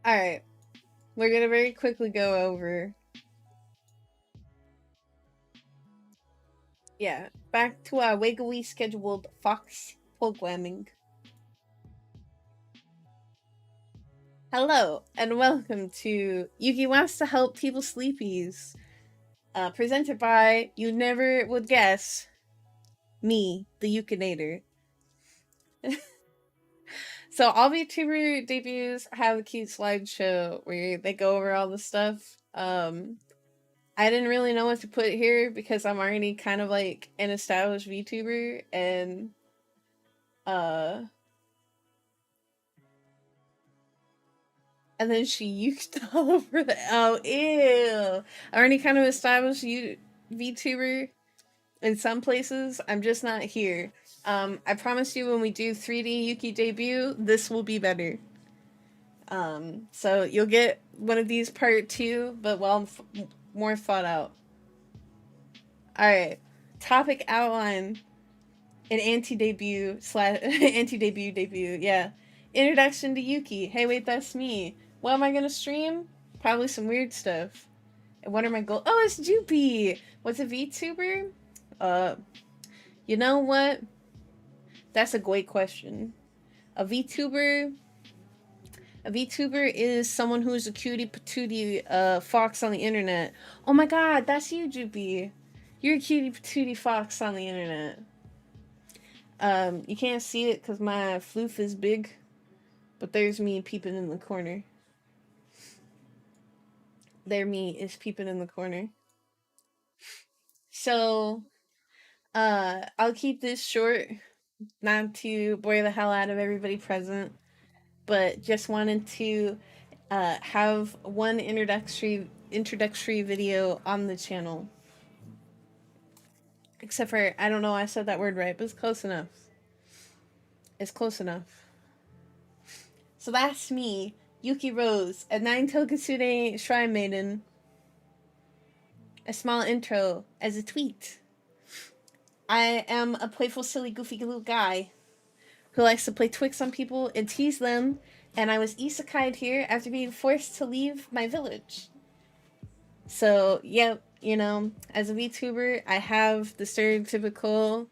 Alright. We're gonna very quickly go over. Yeah. Back to our regularly scheduled Fox programming. Hello, and welcome to Yuki Wants to Help People Sleepies. Presented by, you never would guess, me, the Yukinator. So all VTuber debuts have a cute slideshow where they go over all the stuff. I didn't really know what to put here because I'm already kind of like an established VTuber, and and then she uked all over the ew. I'm already kind of established VTuber in some places. I'm just not here. I promise you, when we do 3D Yuki debut, this will be better. So you'll get one of these part 2, but more thought out. Alright. Topic outline. An anti-debut debut, yeah. Introduction to Yuki. Hey, wait, that's me. What am I gonna stream? Probably some weird stuff. And what are my goals? Oh, it's Joopy! What's a VTuber? You know what? That's a great question. A VTuber is someone who is a cutie patootie fox on the internet. Oh my god, that's you, Joopy. You're a cutie patootie fox on the internet. You can't see it because my floof is big, but there's me peeping in the corner. There me is peeping in the corner. So, I'll keep this short, not to bore the hell out of everybody present, but just wanted to have one introductory video on the channel. Except for, I don't know I said that word right, but it's close enough. It's close enough. So that's me, Yuki Rose, a 9-tailed Kitsune shrine maiden. A small intro as a tweet. I am a playful, silly, goofy little guy who likes to play Twix on people and tease them, and I was isekai'd here after being forced to leave my village. So, yep, you know, as a VTuber, I have the stereotypical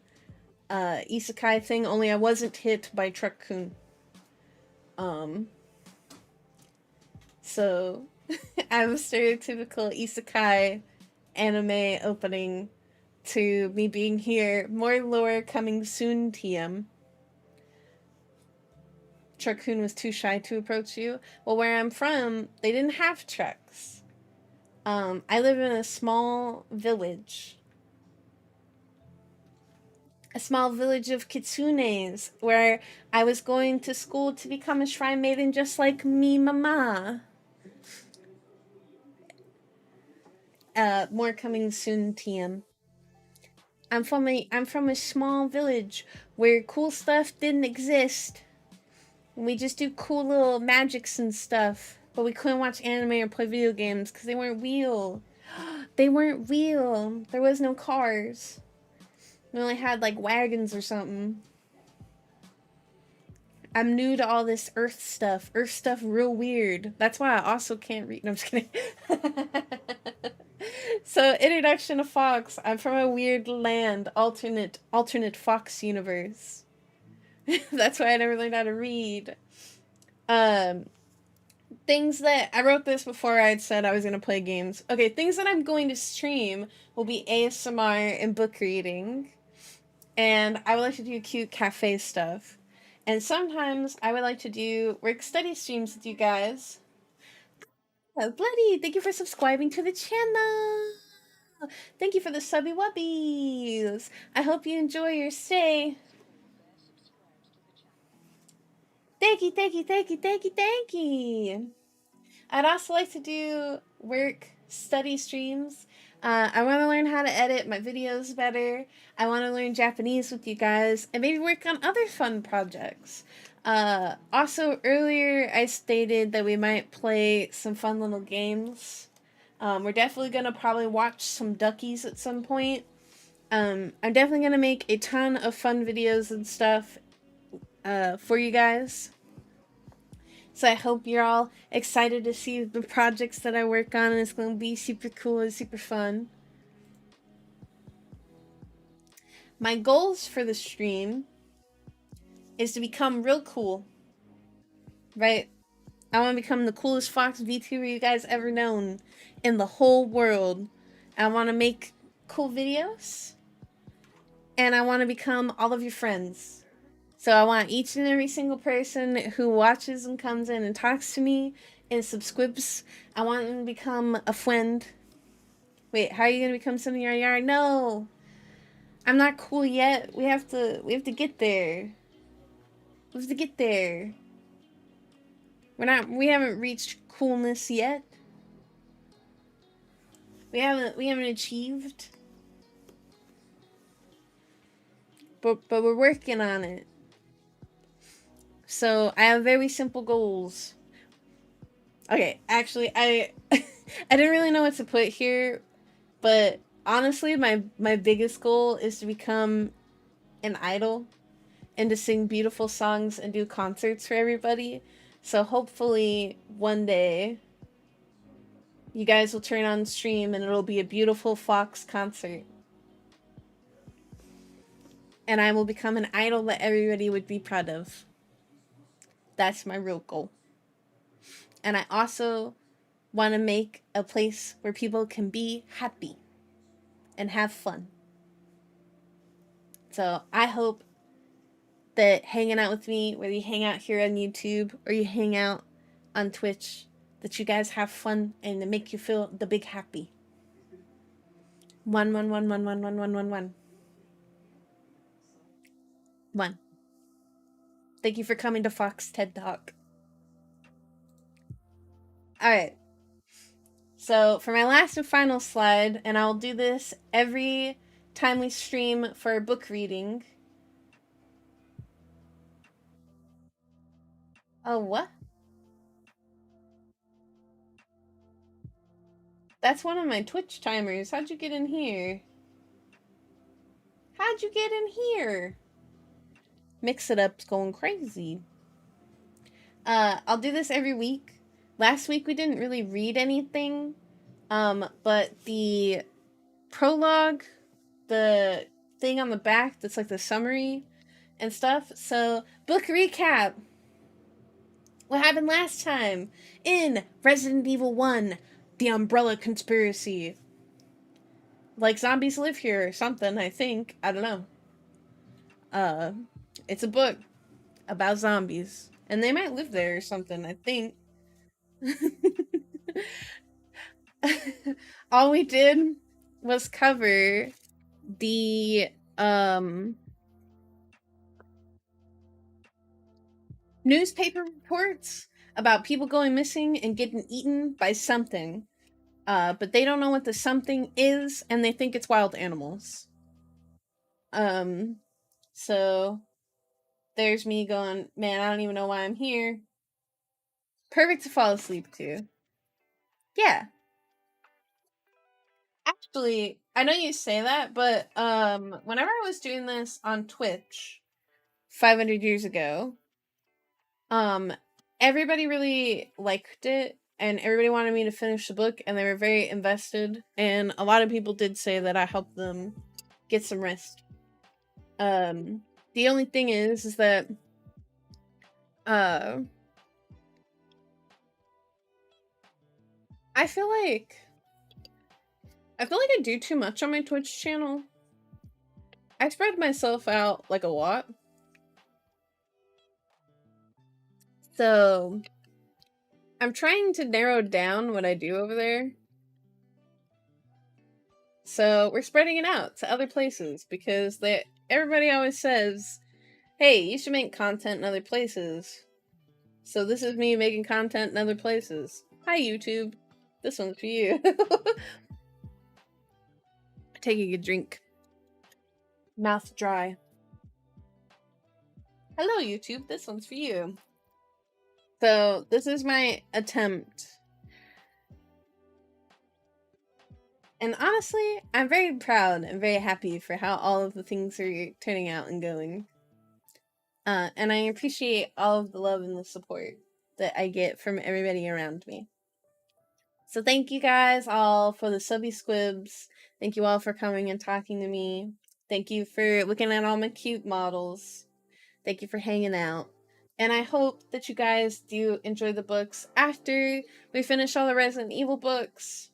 isekai thing, only I wasn't hit by Truck-kun. So, I have a stereotypical isekai anime opening to me being here. More lore coming soon, TM. Truck-kun was too shy to approach you. Well, where I'm from, they didn't have trucks. I live in a small village. A small village of kitsunes where I was going to school to become a shrine maiden just like me mama. More coming soon, TM. I'm from a small village where cool stuff didn't exist. We just do cool little magics and stuff, but we couldn't watch anime or play video games because they weren't real. They weren't real. There was no cars. We only had like wagons or something. I'm new to all this Earth stuff. Earth stuff real weird. That's why I also can't read. No, I'm just kidding. So, introduction to Fox. I'm from a weird land, alternate Fox universe. That's why I never learned how to read. Things that I wrote this before I had said I was gonna play games. Okay, things that I'm going to stream will be ASMR and book reading, and I would like to do cute cafe stuff, and sometimes I would like to do work study streams with you guys. Oh, Bloody, thank you for subscribing to the channel. Thank you for the subby wubbies. I hope you enjoy your stay. Thank you, thank you, thank you, thank you, thank you. I'd also like to do work study streams. I want to learn how to edit my videos better. I want to learn Japanese with you guys and maybe work on other fun projects. Also, earlier I stated that we might play some fun little games. We're definitely going to probably watch some duckies at some point. I'm definitely going to make a ton of fun videos and stuff for you guys. So I hope you're all excited to see the projects that I work on, and it's going to be super cool and super fun. My goals for the stream is to become real cool, right? I want to become the coolest Fox VTuber you guys ever known in the whole world. I want to make cool videos, and I want to become all of your friends. So I want each and every single person who watches and comes in and talks to me and subscribes, I want them to become a friend. Wait, how are you gonna become something in our yard? No, I'm not cool yet. We have to get there. We have to get there. We haven't reached coolness yet. We haven't achieved. But we're working on it. So I have very simple goals. Okay, actually I I didn't really know what to put here, but honestly my biggest goal is to become an idol and to sing beautiful songs and do concerts for everybody. So hopefully one day you guys will turn on stream and it'll be a beautiful Fox concert. And I will become an idol that everybody would be proud of. That's my real goal. And I also want to make a place where people can be happy and have fun. So I hope that hanging out with me, whether you hang out here on YouTube or you hang out on Twitch, that you guys have fun and to make you feel the big happy. 111111111. 1. Thank you for coming to Fox TED Talk. Alright. So for my last and final slide, and I'll do this every time we stream for a book reading. Oh, what? That's one of my Twitch timers. How'd you get in here? How'd you get in here? Mix It Up's going crazy. I'll do this every week. Last week we didn't really read anything, but the prologue, the thing on the back that's like the summary and stuff. So, book recap. What happened last time in Resident Evil 1, The Umbrella Conspiracy? Like zombies live here or something, I think. I don't know. It's a book about zombies. And they might live there or something, I think. All we did was cover the newspaper reports about people going missing and getting eaten by something. But they don't know what the something is, and they think it's wild animals. So there's me going, man, I don't even know why I'm here. Perfect to fall asleep to. Yeah. Actually, I know you say that, but whenever I was doing this on Twitch 500 years ago, um everybody really liked it and everybody wanted me to finish the book and they were very invested, and a lot of people did say that I helped them get some rest. The only thing is that uh I feel like I do too much on my Twitch channel. I spread myself out like a lot. So I'm trying to narrow down what I do over there. So we're spreading it out to other places because everybody always says, hey, you should make content in other places. So this is me making content in other places. Hi, YouTube. This one's for you. Taking a drink. Mouth dry. Hello, YouTube. This one's for you. So this is my attempt. And honestly, I'm very proud and very happy for how all of the things are turning out and going. And I appreciate all of the love and the support. that I get from everybody around me. So thank you guys all for the subby squibs. Thank you all for coming and talking to me. Thank you for looking at all my cute models. Thank you for hanging out. And I hope that you guys do enjoy the books after we finish all the Resident Evil books.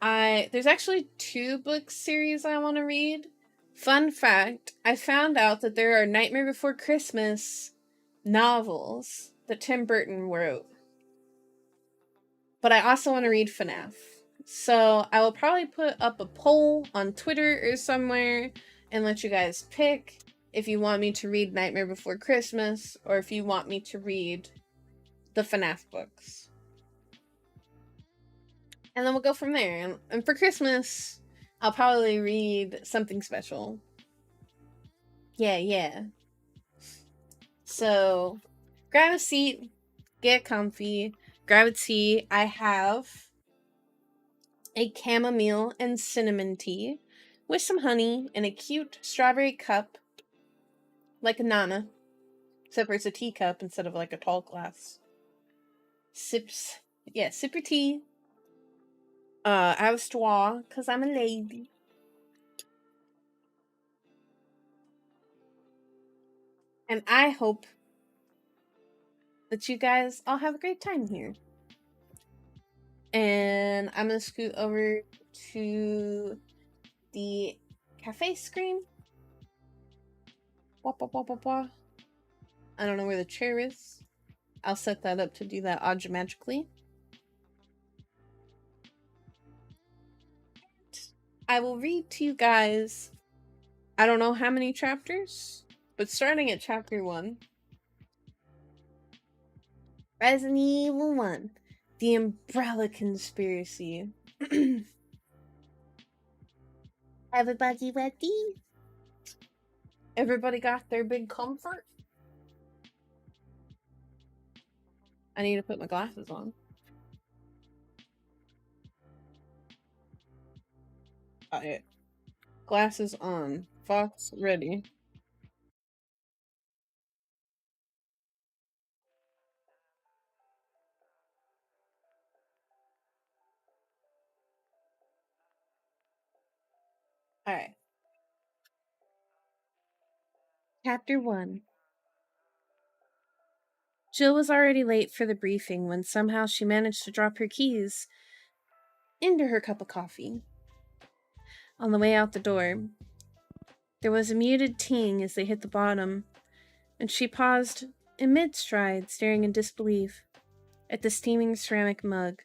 There's actually 2 book series I want to read. Fun fact, I found out that there are Nightmare Before Christmas novels that Tim Burton wrote. But I also want to read FNAF. So I will probably put up a poll on Twitter or somewhere and let you guys pick if you want me to read Nightmare Before Christmas or if you want me to read the FNAF books. And then we'll go from there. And for Christmas, I'll probably read something special. Yeah. So, grab a seat, get comfy, grab a tea. I have a chamomile and cinnamon tea with some honey in a cute strawberry cup, like a nana, except for it's a teacup instead of like a tall glass. Sip your tea. I have a straw, because I'm a lady. And I hope that you guys all have a great time here. And I'm going to scoot over to the cafe screen. Wah, wah, wah, wah, wah. I don't know where the chair is. I'll set that up to do that automatically. I will read to you guys, I don't know how many chapters, but starting at chapter 1. Resident Evil 1. The Umbrella Conspiracy. Everybody ready? Everybody got their big comfort? I need to put my glasses on. Alright. Glasses on. Fox ready. Alright. Chapter 1. Jill was already late for the briefing when somehow she managed to drop her keys into her cup of coffee. On the way out the door, there was a muted ting as they hit the bottom, and she paused in mid-stride, staring in disbelief at the steaming ceramic mug.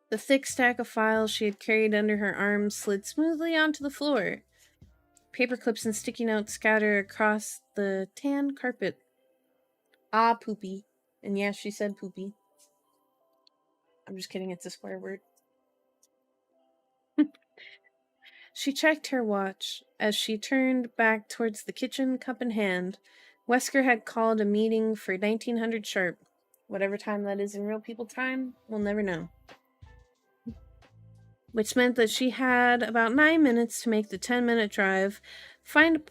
The thick stack of files she had carried under her arms slid smoothly onto the floor. Paperclips and sticky notes scattered across the tan carpet. Ah, poopy. And yes, she said poopy. I'm just kidding, it's a swear word. She checked her watch as she turned back towards the kitchen, cup in hand. Wesker had called a meeting for 1900 sharp. Whatever time that is in real people time, we'll never know. Which meant that she had about 9 minutes to make the 10-minute drive, find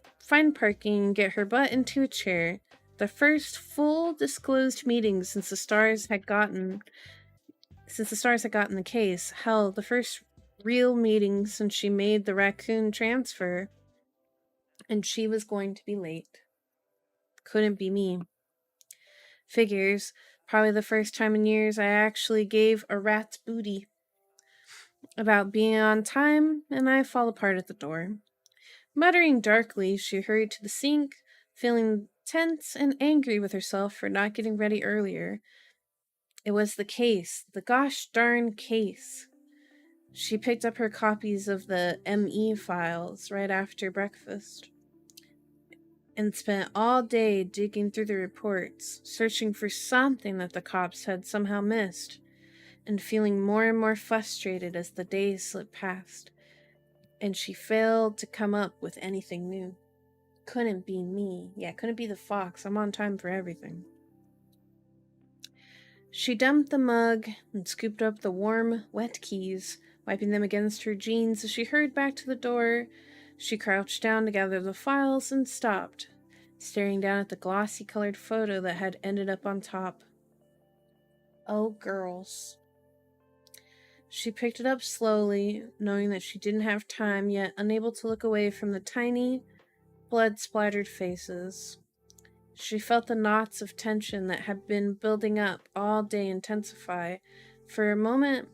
parking, and get her butt into a chair. The first full disclosed meeting since the stars had gotten the case. Hell, the first real meeting since she made the raccoon transfer. And she was going to be late. Couldn't be me. Figures. Probably the first time in years I actually gave a rat's booty about being on time, and I fall apart at the door. Muttering darkly, she hurried to the sink, feeling tense and angry with herself for not getting ready earlier. It was the case, the gosh darn case. She picked up her copies of the ME files right after breakfast and spent all day digging through the reports, searching for something that the cops had somehow missed, and feeling more and more frustrated as the days slipped past, and she failed to come up with anything new. Couldn't be me. Yeah, couldn't be the fox. I'm on time for everything. She dumped the mug and scooped up the warm, wet keys, wiping them against her jeans as she hurried back to the door. She crouched down to gather the files and stopped, staring down at the glossy colored photo that had ended up on top. Oh, girls. She picked it up slowly, knowing that she didn't have time, yet unable to look away from the tiny, blood-splattered faces. She felt the knots of tension that had been building up all day intensify. For a moment,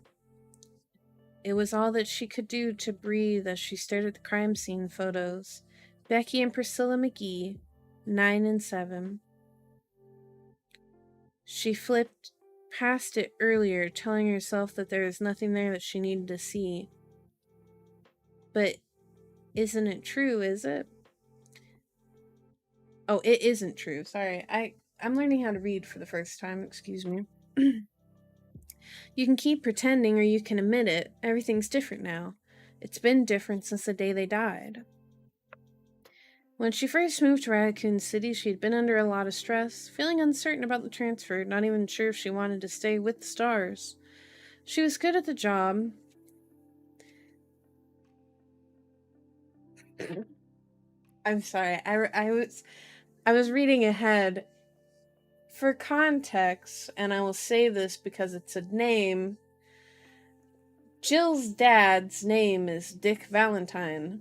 it was all that she could do to breathe as she stared at the crime scene photos. Becky and Priscilla McGee, 9 and 7. She flipped past it earlier, telling herself that there was nothing there that she needed to see. But isn't it true, is it? Oh, it isn't true. Sorry. I'm learning how to read for the first time, excuse me. You can keep pretending or you can admit it. Everything's different now. It's been different since the day they died. When she first moved to Raccoon City, she had been under a lot of stress, feeling uncertain about the transfer, not even sure if she wanted to stay with the stars. She was good at the job. I'm sorry, I was reading ahead. For context, and I will say this because it's a name, Jill's dad's name is Dick Valentine.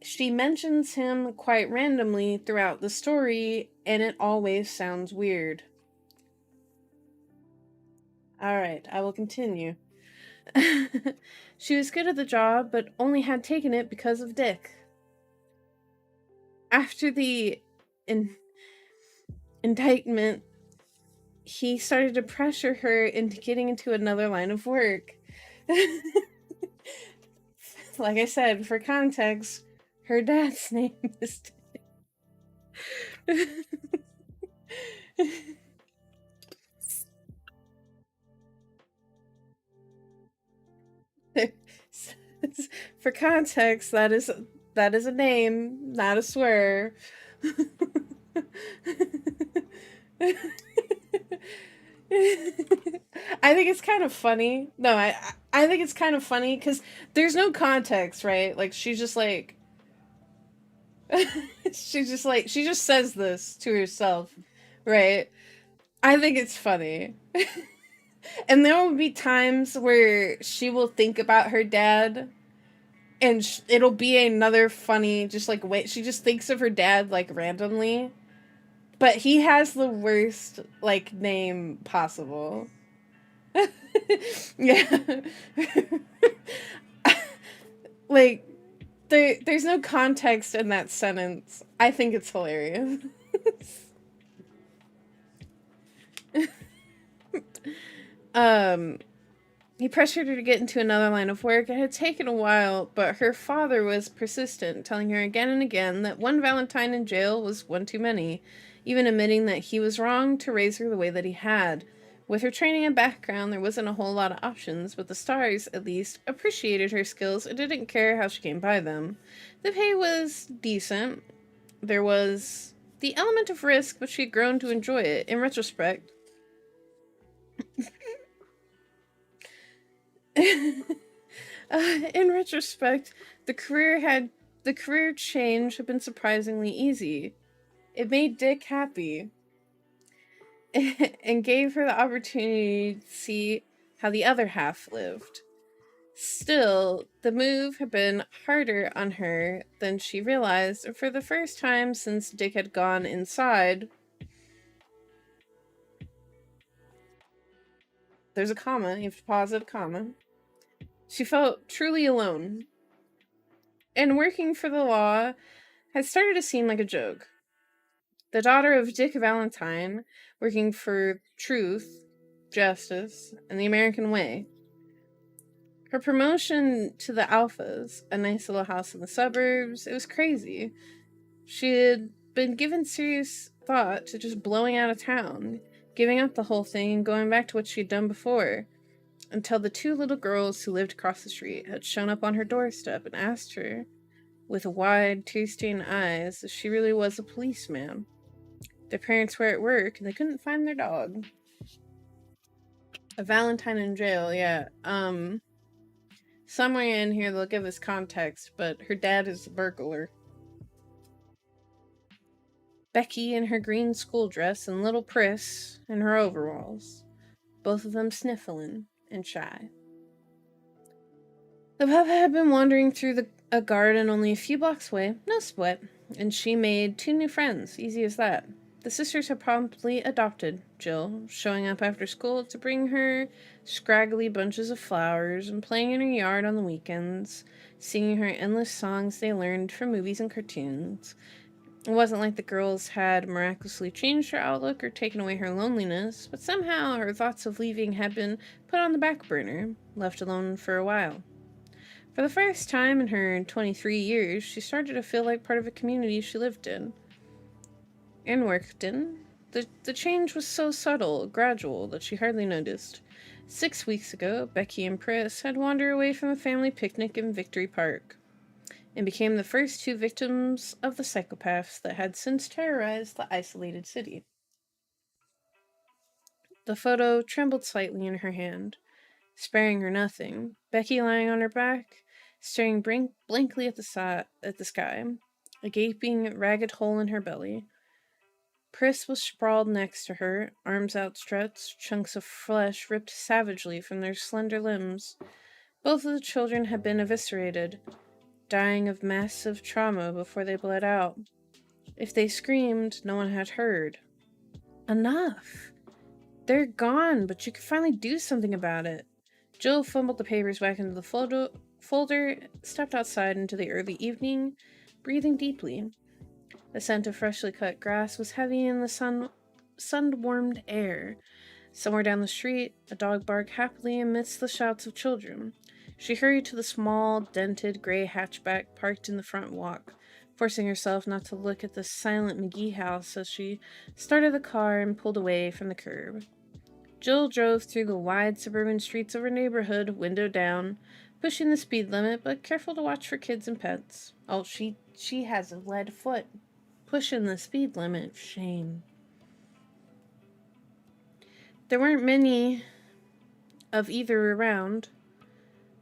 She mentions him quite randomly throughout the story, and it always sounds weird. Alright, I will continue. She was good at the job, but only had taken it because of Dick. After the indictment, he started to pressure her into getting into another line of work. Like I said, for context, her dad's name is For context, that is a name, not a swear. I think it's kind of funny. No, I think it's kind of funny because there's no context, right? Like, she's just like... she just says this to herself, right? I think it's funny. And there will be times where she will think about her dad, and it'll be another funny, just like, way she just thinks of her dad, like, randomly. But he has the worst, like, name possible. Yeah. Like, there's no context in that sentence. I think it's hilarious. He pressured her to get into another line of work. It had taken a while, but her father was persistent, telling her again and again that one Valentine in jail was one too many, even admitting that he was wrong to raise her the way that he had. With her training and background, there wasn't a whole lot of options, but the stars, at least, appreciated her skills and didn't care how she came by them. The pay was decent. There was the element of risk, but she had grown to enjoy it. In retrospect, the career change had been surprisingly easy. It made Dick happy and gave her the opportunity to see how the other half lived. Still, the move had been harder on her than she realized, and for the first time since Dick had gone inside... There's a comma, you have to pause at a comma. She felt truly alone. And working for the law had started to seem like a joke. The daughter of Dick Valentine, working for truth, justice, and the American way. Her promotion to the Alphas, a nice little house in the suburbs, it was crazy. She had been given serious thought to just blowing out of town, giving up the whole thing and going back to what she had done before, until the two little girls who lived across the street had shown up on her doorstep and asked her, with wide, tear-stained eyes, if she really was a policeman. Their parents were at work, and they couldn't find their dog. A Valentine in jail, yeah. Somewhere in here they'll give us context, but her dad is a burglar. Becky in her green school dress and little Pris in her overalls, both of them sniffling and shy. The pup had been wandering through a garden only a few blocks away, no sweat, and she made 2 new friends, easy as that. The sisters had promptly adopted Jill, showing up after school to bring her scraggly bunches of flowers and playing in her yard on the weekends, singing her endless songs they learned from movies and cartoons. It wasn't like the girls had miraculously changed her outlook or taken away her loneliness, but somehow her thoughts of leaving had been put on the back burner, left alone for a while. For the first time in her 23 years, she started to feel like part of a community she lived in and worked in. The change was so subtle, gradual, that she hardly noticed. 6 weeks ago, Becky and Pris had wandered away from a family picnic in Victory Park and became the first 2 victims of the psychopaths that had since terrorized the isolated city. The photo trembled slightly in her hand, sparing her nothing. Becky lying on her back, staring blankly at the sky, a gaping, ragged hole in her belly. Pris was sprawled next to her, arms outstretched, chunks of flesh ripped savagely from their slender limbs. Both of the children had been eviscerated, dying of massive trauma before they bled out. If they screamed, no one had heard. Enough! They're gone, but you could finally do something about it. Jill fumbled the papers back into the folder, stepped outside into the early evening, breathing deeply. The scent of freshly cut grass was heavy in the sun-warmed air. Somewhere down the street, a dog barked happily amidst the shouts of children. She hurried to the small, dented gray hatchback parked in the front walk, forcing herself not to look at the silent McGee house as she started the car and pulled away from the curb. Jill drove through the wide suburban streets of her neighborhood, window down, pushing the speed limit, but careful to watch for kids and pets. Oh, she has a lead foot. Pushing the speed limit. Shame. There weren't many of either around.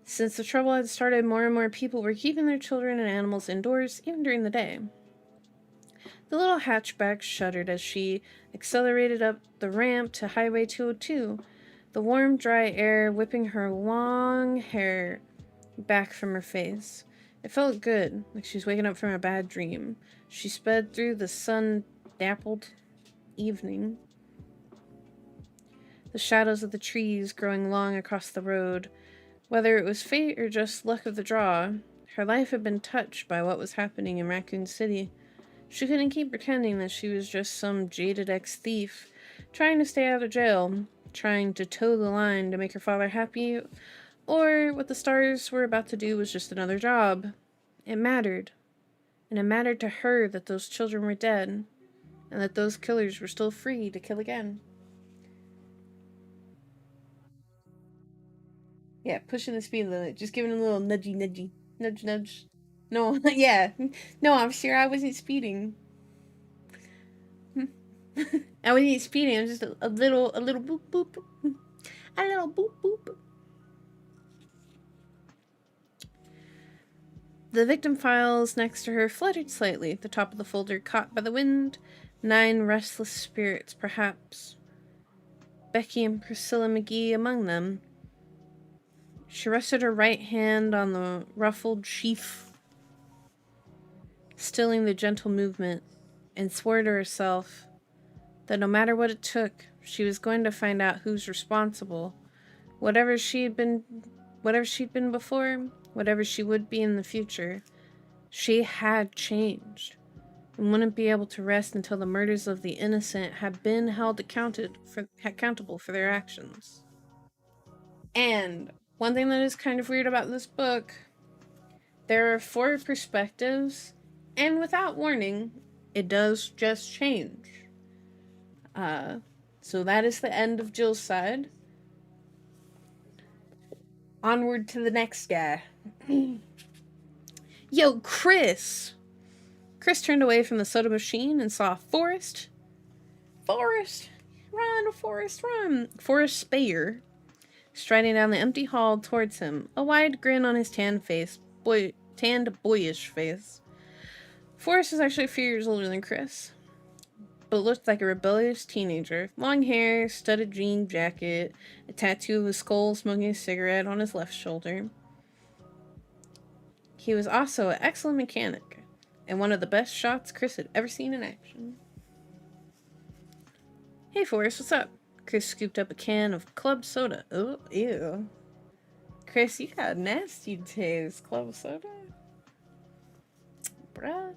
Since the trouble had started, more and more people were keeping their children and animals indoors, even during the day. The little hatchback shuddered as she accelerated up the ramp to Highway 202, the warm, dry air whipping her long hair back from her face. It felt good, like she was waking up from a bad dream. She sped through the sun-dappled evening, the shadows of the trees growing long across the road. Whether it was fate or just luck of the draw, her life had been touched by what was happening in Raccoon City. She couldn't keep pretending that she was just some jaded ex-thief, trying to stay out of jail, trying to toe the line to make her father happy, or what the stars were about to do was just another job. It mattered. And it mattered to her that those children were dead, and that those killers were still free to kill again. Yeah, pushing the speed limit, just giving a little nudgy, nudge. No, yeah, no, I'm sure I wasn't speeding. I wasn't speeding. It was just a little boop boop, a little boop boop. The victim files next to her fluttered slightly, the top of the folder caught by the wind. 9 restless spirits, perhaps. Becky and Priscilla McGee among them. She rested her right hand on the ruffled sheath, stilling the gentle movement, and swore to herself that no matter what it took, she was going to find out who's responsible. Whatever she'd been before, whatever she would be in the future, she had changed, and wouldn't be able to rest until the murders of the innocent had been held accountable for their actions. And one thing that is kind of weird about this book, there are 4 perspectives, and without warning, it does just change. So that is the end of Jill's side. Onward to the next guy. Yo, Chris! Chris turned away from the soda machine and saw Forrest. Forrest! Run, Forrest, run! Forrest Speyer, striding down the empty hall towards him, a wide grin on his tanned boyish face. Forrest was actually a few years older than Chris. but looked like a rebellious teenager. Long hair, studded jean jacket, a tattoo of a skull smoking a cigarette on his left shoulder. He was also an excellent mechanic, and one of the best shots Chris had ever seen in action. Hey Forrest, what's up? Chris scooped up a can of club soda. Oh, ew. Chris, you got nasty taste. Club soda? Bruh.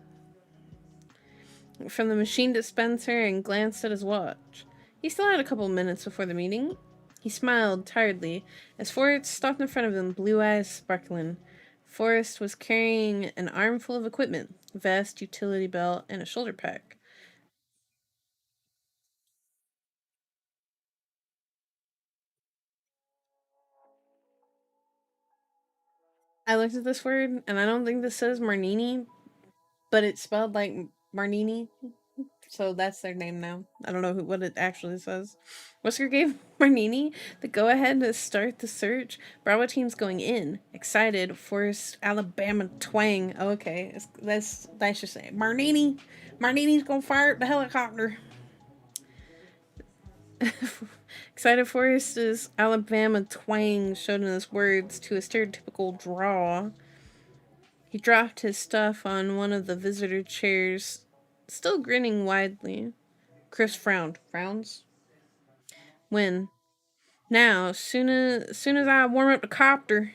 From the machine dispenser and glanced at his watch. He still had a couple minutes before the meeting. He smiled tiredly as Forrest stopped in front of him, blue eyes sparkling. Forrest was carrying an armful of equipment, vest, utility belt, and a shoulder pack. I looked at this word, and I don't think this says Marnini, but it's spelled like Marnini, so that's their name now. I don't know what it actually says. Whisker gave Marnini the go ahead to start the search. Bravo team's going in. Excited, Forrest Alabama twang. Oh, okay, that's just say Marnini. Marnini's gonna fire up the helicopter. Excited Forrest's Alabama twang showed in his words to a stereotypical drawl. He dropped his stuff on one of the visitor chairs, still grinning widely. Chris frowned. Frowns? When? Now, soon as I warm up the copter.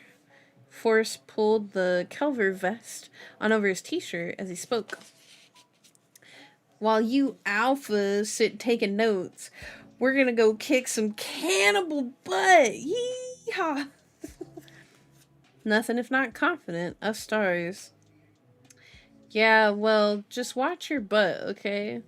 Forrest pulled the Kelver vest on over his t-shirt as he spoke. While you alphas sit taking notes, we're gonna go kick some cannibal butt. Yeehaw! Nothing if not confident. Us stars. Yeah, well, just watch your butt, okay?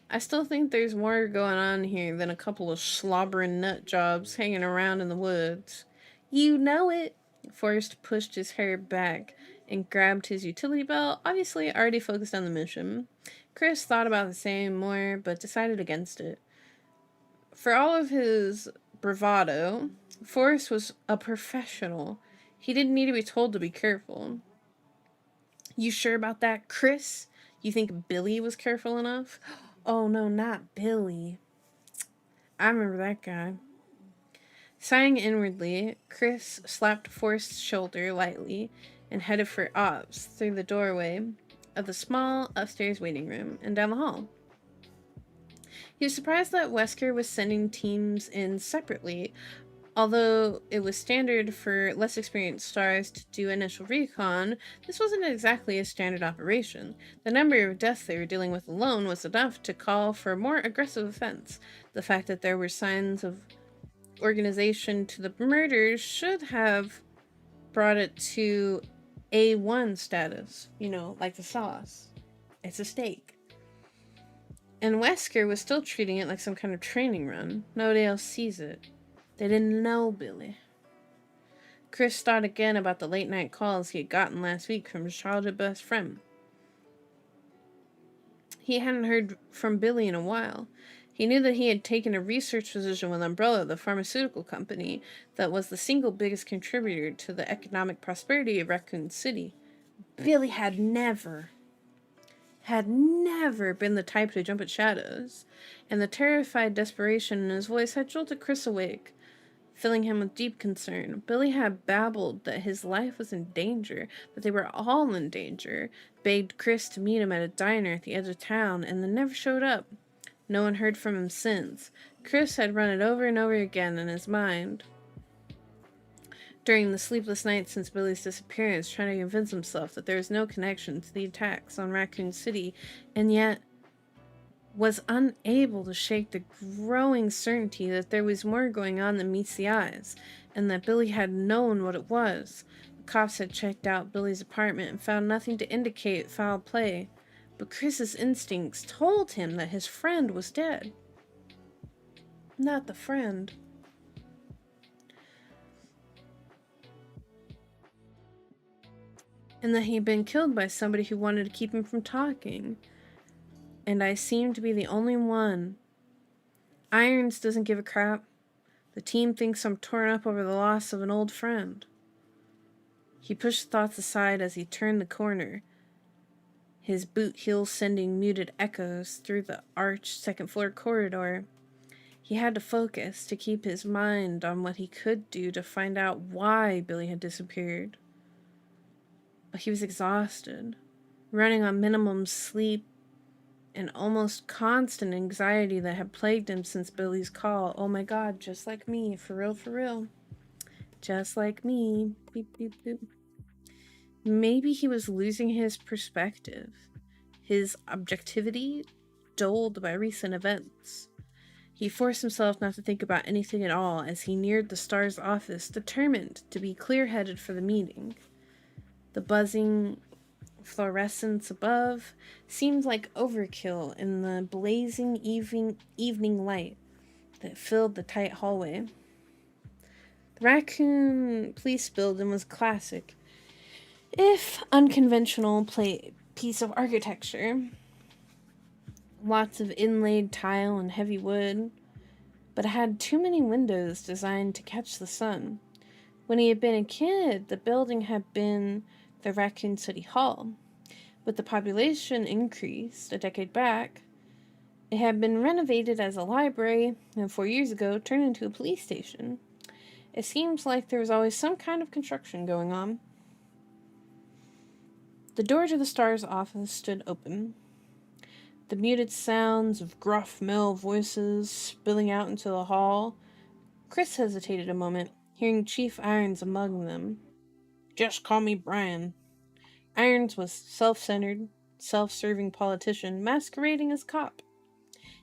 I still think there's more going on here than a couple of slobbering nut jobs hanging around in the woods. You know it. Forrest pushed his hair back and grabbed his utility belt, obviously already focused on the mission. Chris thought about the same more, but decided against it. For all of his bravado, Forrest was a professional. He didn't need to be told to be careful. You sure about that, Chris? You think Billy was careful enough? Oh no, not Billy. I remember that guy. Sighing inwardly, Chris slapped Forrest's shoulder lightly and headed for ops through the doorway of the small upstairs waiting room and down the hall. He was surprised that Wesker was sending teams in separately. Although it was standard for less experienced stars to do initial recon, this wasn't exactly a standard operation. The number of deaths they were dealing with alone was enough to call for a more aggressive offense. The fact that there were signs of organization to the murders should have brought it to A1 status. You know, like the sauce. It's a steak. And Wesker was still treating it like some kind of training run. Nobody else sees it. They didn't know Billy. Chris thought again about the late night calls he had gotten last week from his childhood best friend. He hadn't heard from Billy in a while. He knew that he had taken a research position with Umbrella, the pharmaceutical company that was the single biggest contributor to the economic prosperity of Raccoon City. Billy had never been the type to jump at shadows, and the terrified desperation in his voice had jolted Chris awake, filling him with deep concern. Billy had babbled that his life was in danger, that they were all in danger, begged Chris to meet him at a diner at the edge of town, and then never showed up. No one heard from him since. Chris had run it over and over again in his mind during the sleepless nights since Billy's disappearance, trying to convince himself that there was no connection to the attacks on Raccoon City, and yet was unable to shake the growing certainty that there was more going on than meets the eyes, and that Billy had known what it was. The cops had checked out Billy's apartment and found nothing to indicate foul play, but Chris's instincts told him that his friend was dead. Not the friend. And that he had been killed by somebody who wanted to keep him from talking. And I seem to be the only one. Irons doesn't give a crap. The team thinks I'm torn up over the loss of an old friend. He pushed thoughts aside as he turned the corner. his boot heels sending muted echoes through the arched second-floor corridor. He had to focus to keep his mind on what he could do to find out why Billy had disappeared. But he was exhausted, running on minimum sleep and almost constant anxiety that had plagued him since Billy's call. Oh my god, just like me, for real, for real. Just like me. Beep, beep, beep. Maybe he was losing his perspective, his objectivity dulled by recent events. He forced himself not to think about anything at all as he neared the star's office, determined to be clear-headed for the meeting. The buzzing fluorescence above seemed like overkill in the blazing evening light that filled the tight hallway. The Raccoon Police Building was classic, if unconventional, piece of architecture. Lots of inlaid tile and heavy wood, but it had too many windows designed to catch the sun. When he had been a kid, the building had been the Raccoon City Hall. With the population increased a decade back, it had been renovated as a library and 4 years ago turned into a police station. It seems like there was always some kind of construction going on. The door to the star's office stood open. The muted sounds of gruff male voices spilling out into the hall. Chris hesitated a moment, hearing Chief Irons among them. "Just call me Brian." Irons was self-centered, self-serving politician masquerading as cop.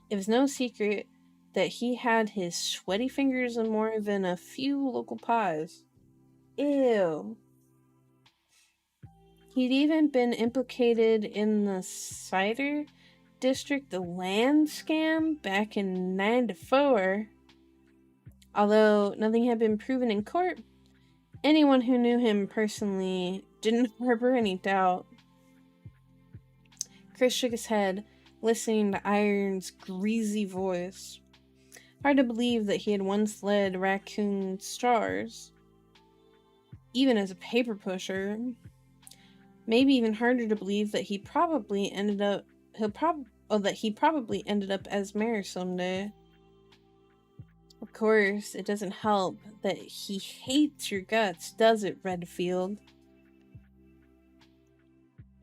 It was no secret that he had his sweaty fingers in more than a few local pies. Ew. He'd even been implicated in the cider district, the land scam, back in '94. Although nothing had been proven in court, anyone who knew him personally didn't harbor any doubt. Chris shook his head, listening to Iron's greasy voice. Hard to believe that he had once led Raccoon Stars, even as a paper pusher. Maybe even harder to believe that he probably ended up as mayor someday. Of course, it doesn't help that he hates your guts, does it, Redfield?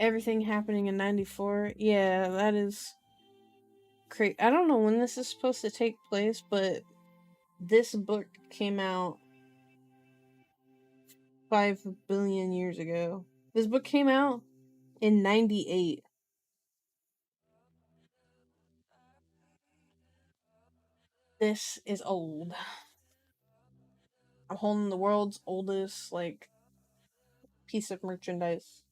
Everything happening in '94? Yeah, that is crazy. I don't know when this is supposed to take place, but this book came out 5 billion years ago. This book came out in '98. This is old. I'm holding the world's oldest, piece of merchandise.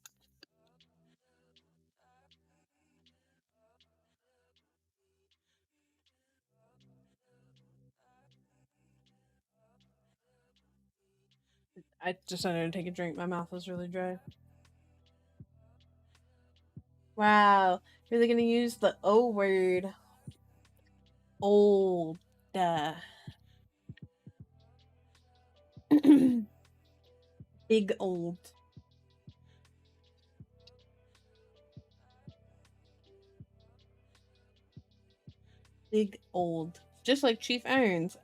I decided to take a drink. My mouth was really dry. Wow. Really gonna use the O word. Old. Big old. Big old. Just like Chief Irons.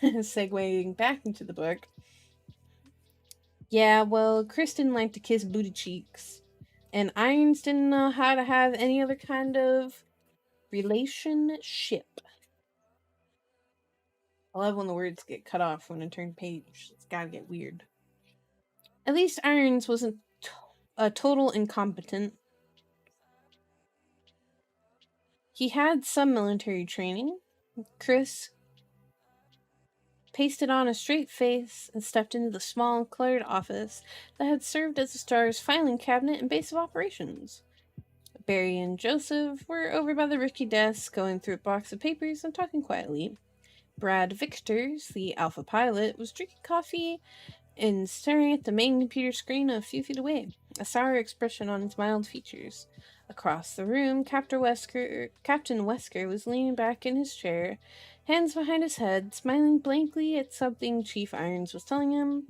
Segueing back into the book. Yeah, well, Chris didn't like to kiss booty cheeks. And Irons didn't know how to have any other kind of relationship. I love when the words get cut off when it turns page. It's gotta get weird. At least Irons wasn't a total incompetent. He had some military training. Chris pasted on a straight face and stepped into the small, cluttered office that had served as the Star's filing cabinet and base of operations. Barry and Joseph were over by the risky desk, going through a box of papers and talking quietly. Brad Victors, the Alpha pilot, was drinking coffee and staring at the main computer screen a few feet away, a sour expression on his mild features. Across the room, Captain Wesker was leaning back in his chair, hands behind his head, smiling blankly at something Chief Irons was telling him.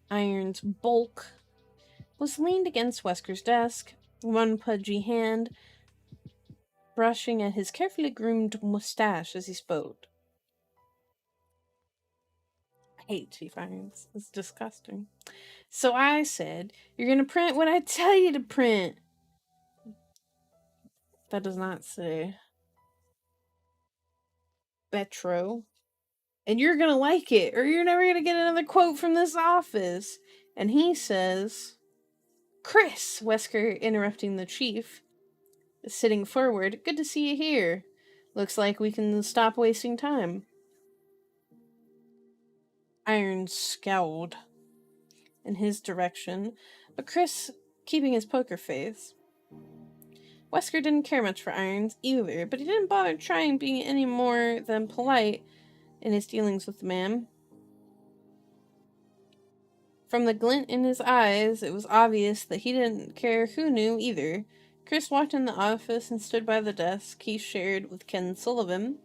Irons' bulk was leaned against Wesker's desk, one pudgy hand brushing at his carefully groomed mustache as he spoke. I hate Chief Irons. It's disgusting. So I said, "You're gonna print what I tell you to print." That does not say Betro. "And you're gonna like it, or you're never gonna get another quote from this office." And he says, "Chris," Wesker interrupting the chief, sitting forward, "good to see you here. Looks like we can stop wasting time." Irons scowled in his direction, but Chris keeping his poker face. Wesker didn't care much for Irons either, but he didn't bother trying being any more than polite in his dealings with the man. From the glint in his eyes, it was obvious that he didn't care who knew either. Chris walked in the office and stood by the desk he shared with Ken Sullivan,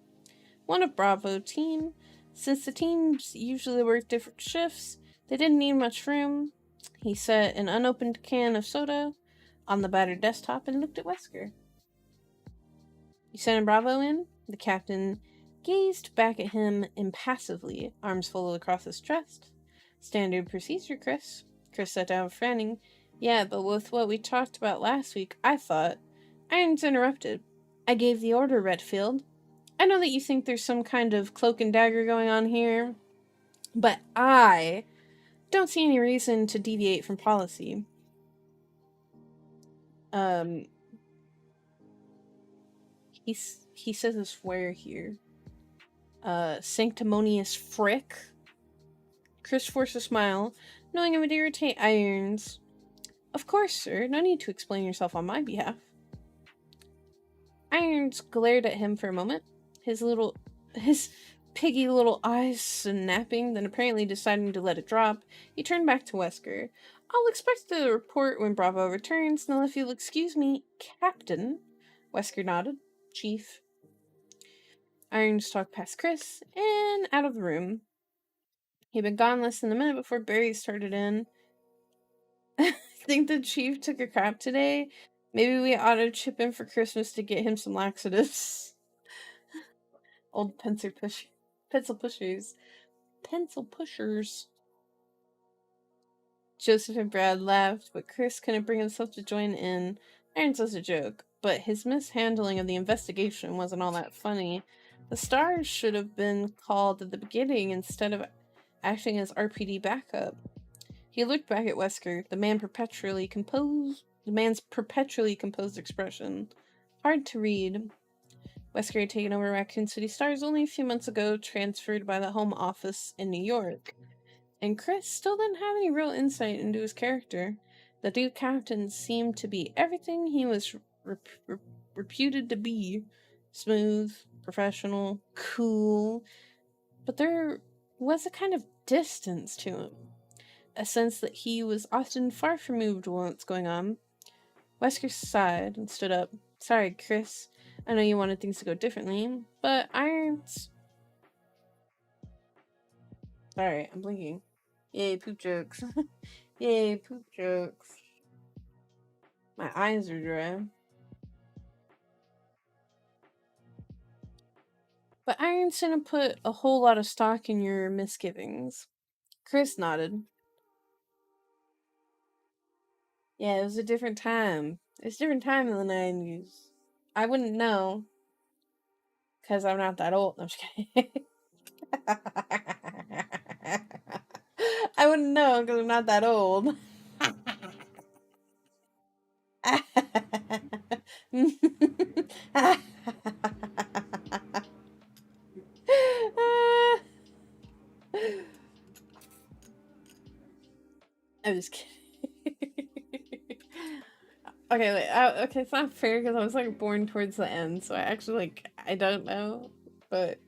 one of Bravo's team. Since the teams usually work different shifts, they didn't need much room. He set an unopened can of soda on the battered desktop and looked at Wesker. "You sending Bravo in?" The captain gazed back at him impassively, arms folded across his chest. "Standard procedure, Chris." Chris sat down, frowning. "Yeah, but with what we talked about last week, I thought..." Irons interrupted. "I gave the order, Redfield. I know that you think there's some kind of cloak and dagger going on here, but I don't see any reason to deviate from policy." He says a swear here. "Sanctimonious frick." Chris forced a smile, knowing it would irritate Irons. "Of course, sir. No need to explain yourself on my behalf." Irons glared at him for a moment, his piggy little eyes snapping, then apparently deciding to let it drop. He turned back to Wesker. "I'll expect the report when Bravo returns. Now, if you'll excuse me, Captain." Wesker nodded. "Chief." Irons stalked past Chris and out of the room. He'd been gone less than a minute before Barry started in. "I think the chief took a crap today. Maybe we ought to chip in for Christmas to get him some laxatives." Old pencil pushers. Pencil pushers. Joseph and Brad laughed, but Chris couldn't bring himself to join in. Irons was a joke, but his mishandling of the investigation wasn't all that funny. The stars should have been called at the beginning instead of acting as RPD backup. He looked back at Wesker, the man's perpetually composed expression. Hard to read. Wesker had taken over Raccoon City Stars only a few months ago, transferred by the home office in New York. And Chris still didn't have any real insight into his character. The new captain seemed to be everything he was reputed to be. Smooth, professional, cool. But there was a kind of distance to him. A sense that he was often far removed from what's going on. Wesker sighed and stood up. "Sorry, Chris. I know you wanted things to go differently, but Irons..." Sorry, I'm blinking. Yay, poop jokes. Yay, poop jokes. My eyes are dry. "But Irons didn't put a whole lot of stock in your misgivings." Chris nodded. "Yeah, it was a different time. It's a different time in the 90s. I wouldn't know, because I'm not that old." No, I'm just kidding. I wouldn't know, because I'm not that old. I'm just kidding. Okay, wait. Okay, it's not fair because I was like born towards the end, so I actually I don't know, but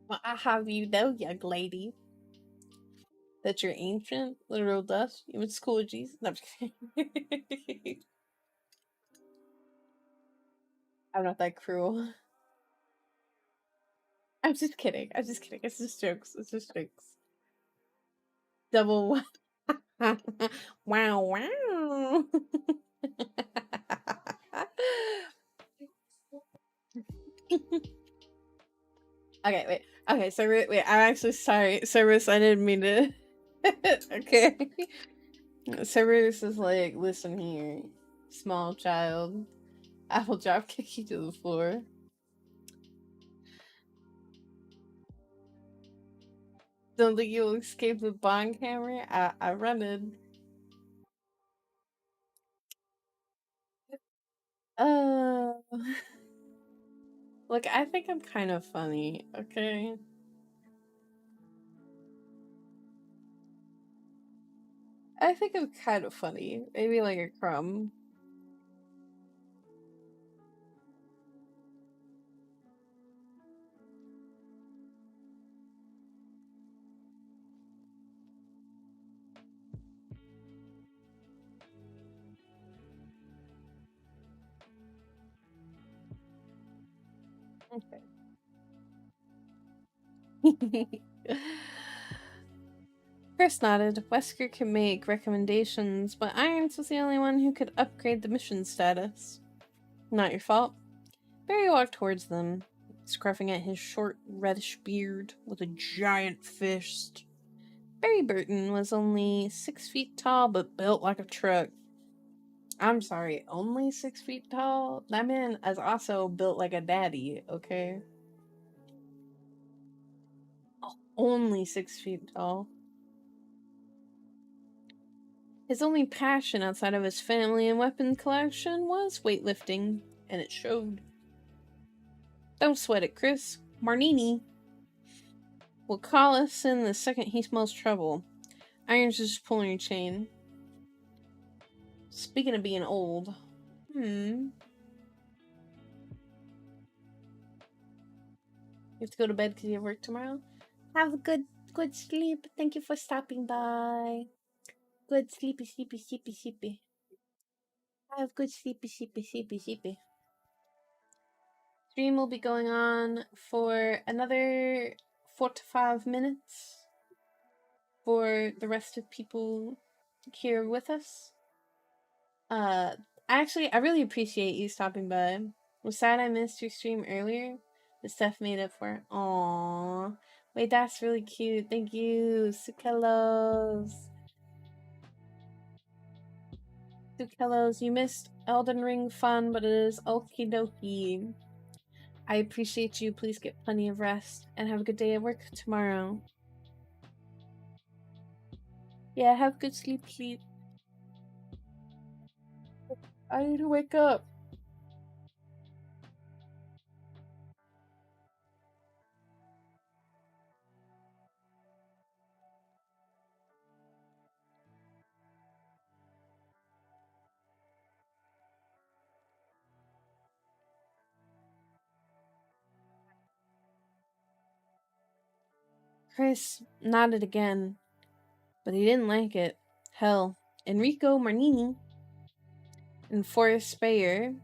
well, I have you know, young lady, that you're ancient, literal dust. You went to school with Jesus. No, I'm just kidding. I'm not that cruel. I'm just kidding. I'm just kidding. It's just jokes. It's just jokes. Double one. Wow, wow. Okay, wait. Okay, so wait, I'm actually sorry. Cerberus, I didn't mean to. Okay. Cerberus is like, listen here, small child. I will drop kick you to the floor. Don't think you'll escape the bond camera? I run it. Uh, look, I think I'm kind of funny, okay? I think I'm kind of funny. Maybe like a crumb. Okay. Chris nodded. Wesker could make recommendations, but Irons was the only one who could upgrade the mission status. Not your fault. Barry walked towards them, scruffing at his short, reddish beard with a giant fist. Barry Burton was only 6 feet tall, but built like a truck. I'm sorry, only 6 feet tall? That man is also built like a daddy, okay? Oh, only 6 feet tall. His only passion outside of his family and weapon collection was weightlifting, and it showed. Don't sweat it, Chris. Marnini will call us in the second he smells trouble. Irons is just pulling your chain. Speaking of being old. You have to go to bed because you have work tomorrow? Have a good sleep. Thank you for stopping by. Good sleepy, sleepy, sleepy, sleepy. Have good sleepy, sleepy, sleepy, sleepy. Stream will be going on for another 4 to 5 minutes for the rest of people here with us. Uh, I really appreciate you stopping by. I was sad I missed your stream earlier, but Steph made up for it. Aww. Wait, that's really cute. Thank you, Sukelos. Sukelos, you missed Elden Ring fun, but it is okie dokie. I appreciate you. Please get plenty of rest and have a good day at work tomorrow. Yeah, have good sleep. I need to wake up. Chris nodded again, but he didn't like it. Hell, Enrico Marnini and Forrest Speyer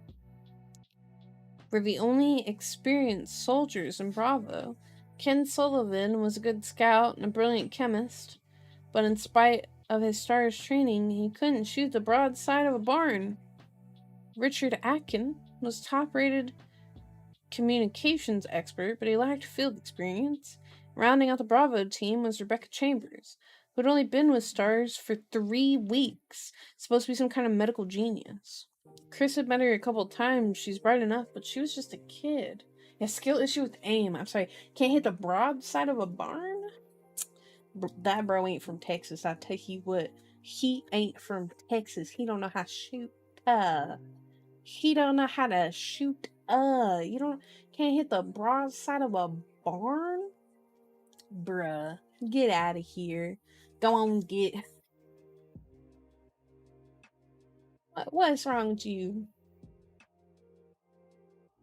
were the only experienced soldiers in Bravo. Ken Sullivan was a good scout and a brilliant chemist, but in spite of his STARS training, he couldn't shoot the broadside of a barn. Richard Atkin was top-rated communications expert, but he lacked field experience. Rounding out the Bravo team was Rebecca Chambers, who had only been with STARS for 3 weeks, supposed to be some kind of medical genius. Chris had met her a couple times. She's bright enough, but she was just a kid. Yeah, skill issue with aim. I'm sorry. Can't hit the broadside of a barn? That bro ain't from Texas, I tell you what. He ain't from Texas. He don't know how to shoot. He don't know how to shoot. Can't hit the broadside of a barn? Bruh. Get out of here. Go on, get. What's wrong with you?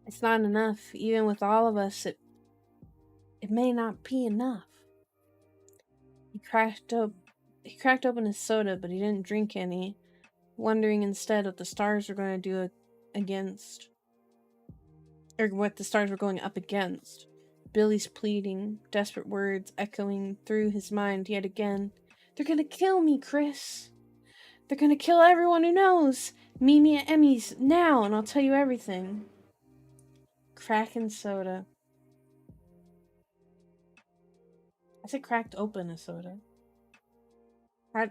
It's not enough. Even with all of us, it may not be enough. He cracked open his soda, but he didn't drink any, wondering instead what the STARS were going to do against, or what the STARS were going up against. Billy's pleading, desperate words echoing through his mind yet again. They're gonna kill me, Chris. They're gonna kill everyone who knows. Meet me at Emmy's now, and I'll tell you everything. Kraken soda. I said cracked open a soda. How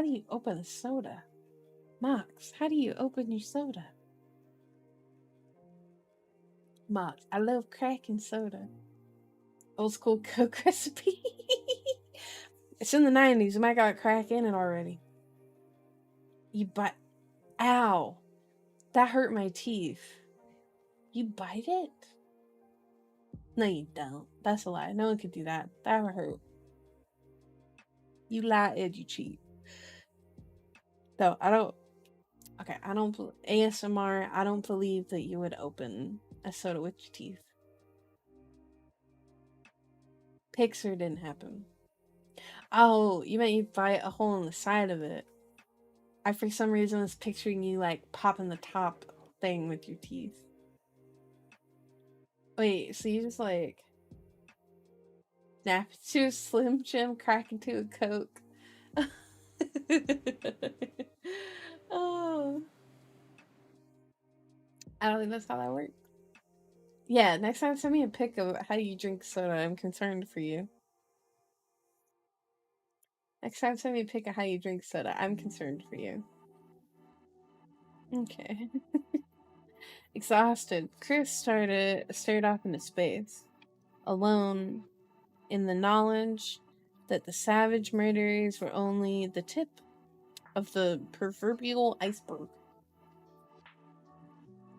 do you open a soda? Mox, how do you open your soda? Mox, I love cracking soda. Old school Coke recipe. It's in the 90s. It might got crack in it already. You bite. Ow. That hurt my teeth. You bite it? No, you don't. That's a lie. No one could do that. That would hurt. You lie and you cheat. No, I don't. Okay, I don't. ASMR, I don't believe that you would open a soda with your teeth. Pixar didn't happen. Oh, you meant you bite a hole in the side of it. I, for some reason, was picturing you, like, popping the top thing with your teeth. Wait, so you just, like, snap to a Slim Jim, crack into a Coke. Oh. I don't think that's how that works. Yeah, next time send me a pic of how you drink soda. I'm concerned for you. Next time send me a pic of how you drink soda. I'm concerned for you. Okay. Exhausted, Chris stared off into space, alone in the knowledge that the savage murderers were only the tip of the proverbial iceberg.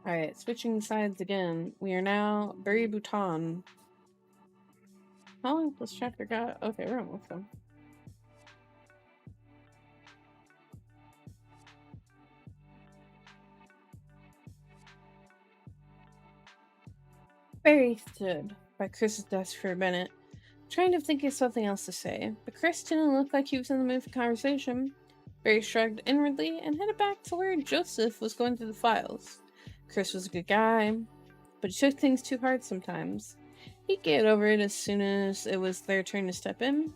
Alright, switching sides again. We are now Bury Bhutan. How long this chapter got? Okay, we're almost done. Barry stood by Chris's desk for a minute, trying to think of something else to say, but Chris didn't look like he was in the mood for conversation. Barry shrugged inwardly and headed back to where Joseph was going through the files. Chris was a good guy, but he took things too hard sometimes. He'd get over it as soon as it was their turn to step in.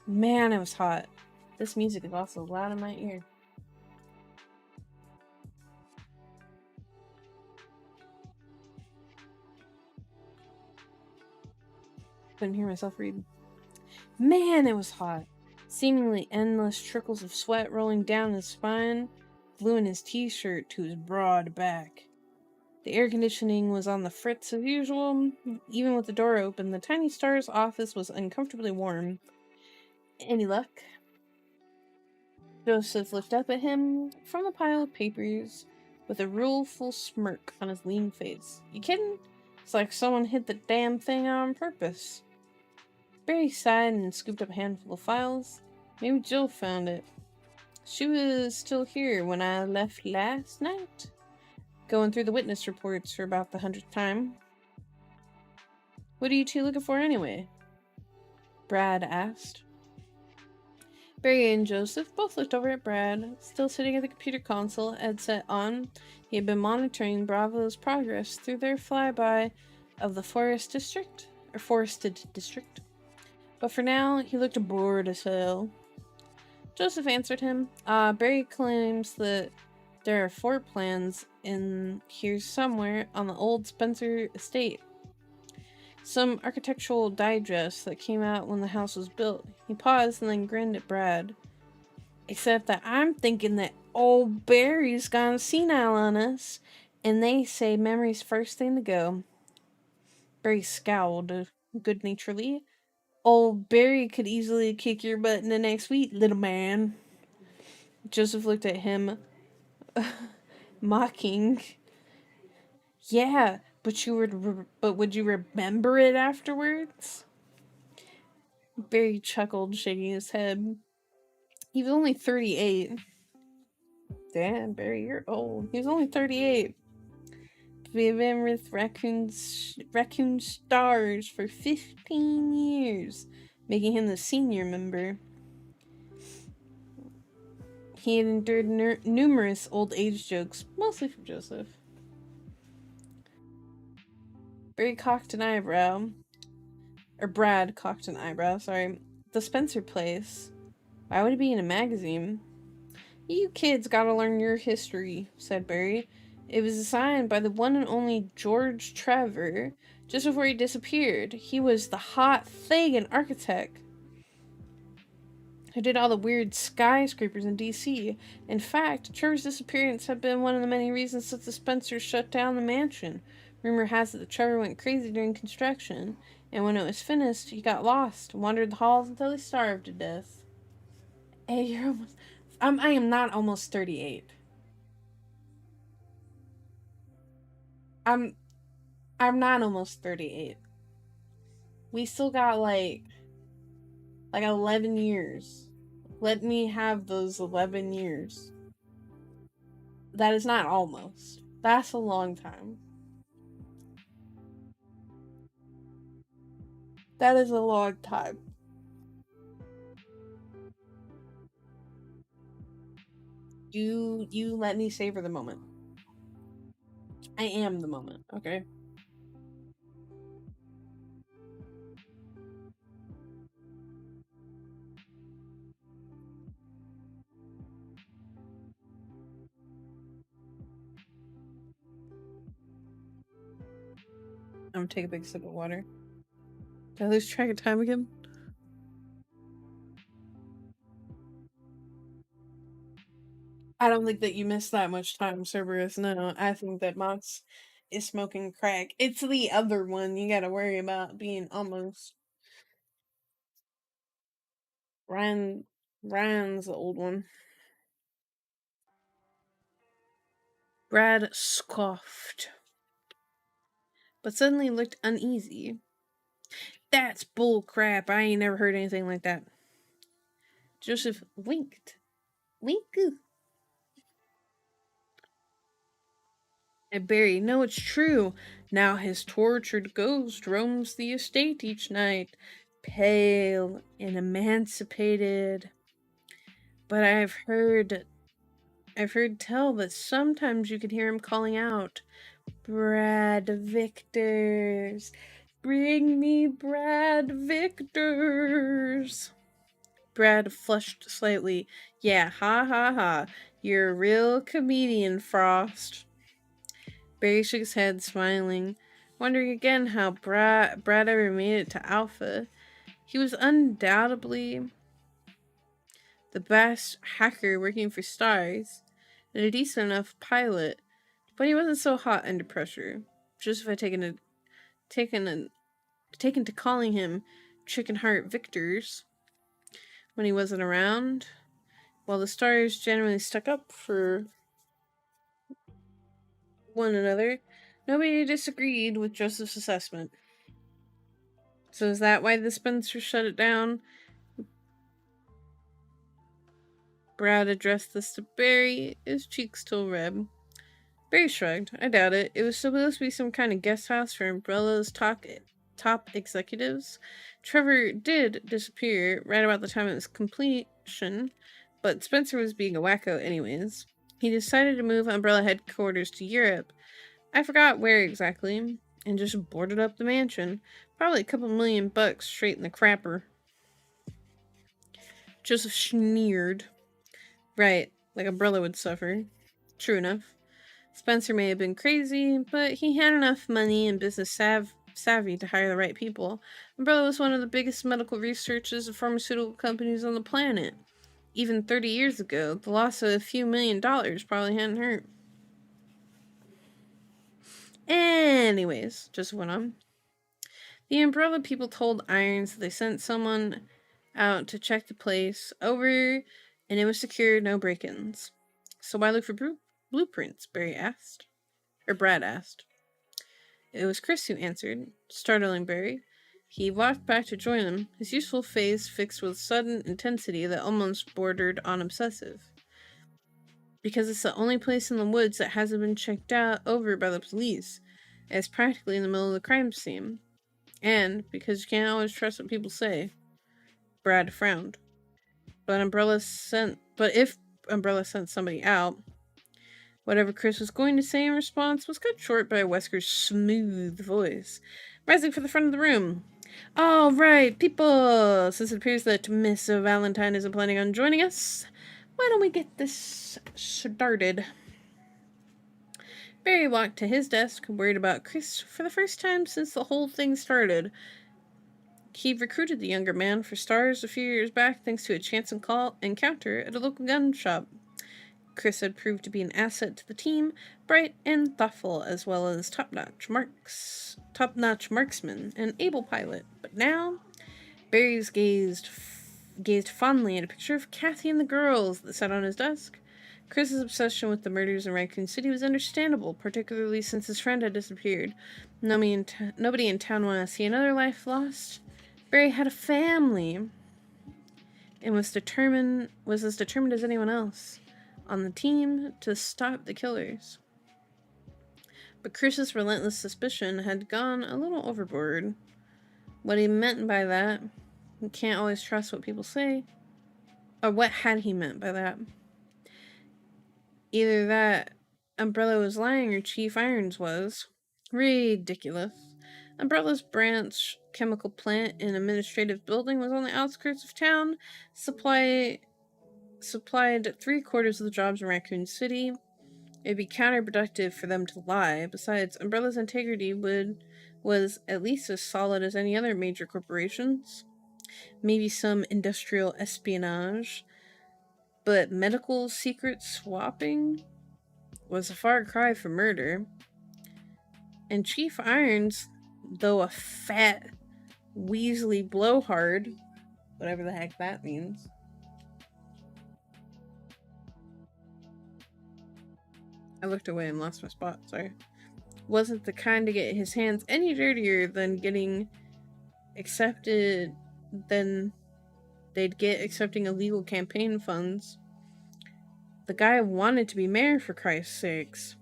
Man, it was hot. This music is also loud in my ear. Couldn't hear myself read. Man, it was hot. Seemingly endless trickles of sweat rolling down his spine, blew in his t-shirt to his broad back. The air conditioning was on the fritz as usual. Even with the door open, the tiny star's office was uncomfortably warm. Any luck? Joseph looked up at him from the pile of papers with a rueful smirk on his lean face. You kidding? It's like someone hid the damn thing on purpose. Barry sighed and scooped up a handful of files. Maybe Jill found it. She was still here when I left last night, going through the witness reports for about the 100th time. What are you two looking for anyway? Brad asked. Barry and Joseph both looked over at Brad, still sitting at the computer console, headset on. He had been monitoring Bravo's progress through their flyby of the forested district. But for now, he looked bored as hell. Joseph answered him. Barry claims that there are 4 plans in here somewhere on the old Spencer estate. Some architectural digest that came out when the house was built. He paused and then grinned at Brad. Except that I'm thinking that old Barry's gone senile on us, and they say memory's first thing to go. Barry scowled good-naturedly. Old Barry could easily kick your butt in the next week, little man. Joseph looked at him, mocking. Yeah, but would you remember it afterwards? Barry chuckled, shaking his head. He was only 38. Damn, Barry, you're old. He was only 38. We've been with Raccoon Stars for 15 years, making him the senior member. He had endured numerous old age jokes, mostly from Joseph. Barry cocked an eyebrow. Or Brad cocked an eyebrow, sorry. The Spencer place. Why would it be in a magazine? You kids gotta learn your history, said Barry. It was assigned by the one and only George Trevor just before he disappeared. He was the hot Thagan architect who did all the weird skyscrapers in DC. In fact, Trevor's disappearance had been one of the many reasons that the Spencers shut down the mansion. Rumor has it that Trevor went crazy during construction, and when it was finished, he got lost and wandered the halls until he starved to death. Hey, you're almost... I am not almost 38. I'm not almost 38. We still got like 11 years. Let me have those 11 years. That is not almost. That's a long time. That is a long time. You let me savor the moment. I am the moment, okay? I'm gonna take a big sip of water. Did I lose track of time again? I don't think that you missed that much time, Cerberus. No, I think that Mox is smoking crack. It's the other one you gotta worry about being almost. Ryan's the old one. Brad scoffed, but suddenly looked uneasy. That's bull crap. I ain't never heard anything like that. Joseph winked. Wink. And Barry, no, it's true. Now his tortured ghost roams the estate each night, pale and emancipated. But I've heard tell that sometimes you could hear him calling out, Brad Victors, bring me Brad Victors. Brad flushed slightly. Yeah, ha ha ha. You're a real comedian, Frost. Barry shook his head, smiling, wondering again how Brad ever made it to Alpha. He was undoubtedly the best hacker working for Stars, and a decent enough pilot, but he wasn't so hot under pressure. Joseph had taken to calling him Chicken Heart Victors when he wasn't around, while the Stars generally stuck up for one another. Nobody disagreed with Joseph's assessment. So is that why the Spencer shut it down? Brad addressed this to Barry, his cheeks still red. Barry shrugged. I doubt it. It was supposed to be some kind of guest house for Umbrella's top executives. Trevor did disappear right about the time of its completion, but Spencer was being a wacko anyways. He decided to move Umbrella headquarters to Europe. I forgot where exactly, and just boarded up the mansion. Probably a couple $1,000,000 straight in the crapper. Joseph sneered. Right, like Umbrella would suffer. True enough. Spencer may have been crazy, but he had enough money and business savvy to hire the right people. Umbrella was one of the biggest medical researchers and pharmaceutical companies on the planet. Even 30 years ago, the loss of a few $1,000,000 probably hadn't hurt. Anyways, just went on. The Umbrella people told Irons that they sent someone out to check the place over, and it was secure, no break-ins. So why look for blueprints? Brad asked. It was Chris who answered, startling Barry. He walked back to join him, his youthful face fixed with sudden intensity that almost bordered on obsessive. Because it's the only place in the woods that hasn't been checked out over by the police. It's practically in the middle of the crime scene. And because you can't always trust what people say. Brad frowned. But if Umbrella sent somebody out, whatever Chris was going to say in response was cut short by Wesker's smooth voice. Rising from the front of the room. All right, people. Since it appears that Miss Valentine isn't planning on joining us, why don't we get this started? Barry walked to his desk, worried about Chris for the first time since the whole thing started. He recruited the younger man for stars a few years back thanks to a chance encounter at a local gun shop. Chris had proved to be an asset to the team, bright and thoughtful, as well as top-notch marksman and able pilot. But now, Barry's gazed fondly at a picture of Kathy and the girls that sat on his desk. Chris's obsession with the murders in Raccoon City was understandable, particularly since his friend had disappeared. Nobody in town wanted to see another life lost. Barry had a family and was as determined as anyone else on the team to stop the killers. But Chris's relentless suspicion had gone a little overboard. What he meant by that, you can't always trust what people say. Or what had he meant by that? Either that Umbrella was lying or Chief Irons was. Ridiculous. Umbrella's branch chemical plant and administrative building was on the outskirts of town, supplied 3/4 of the jobs in Raccoon City. It'd be counterproductive for them to lie. Besides, Umbrella's integrity was at least as solid as any other major corporation's. Maybe some industrial espionage, but medical secret swapping was a far cry from murder. And Chief Irons, though a fat, Weasley blowhard, whatever the heck that means, I looked away and lost my spot, sorry, wasn't the kind to get his hands any dirtier than getting accepted, than they'd get accepting illegal campaign funds. The guy wanted to be mayor, for Christ's sakes.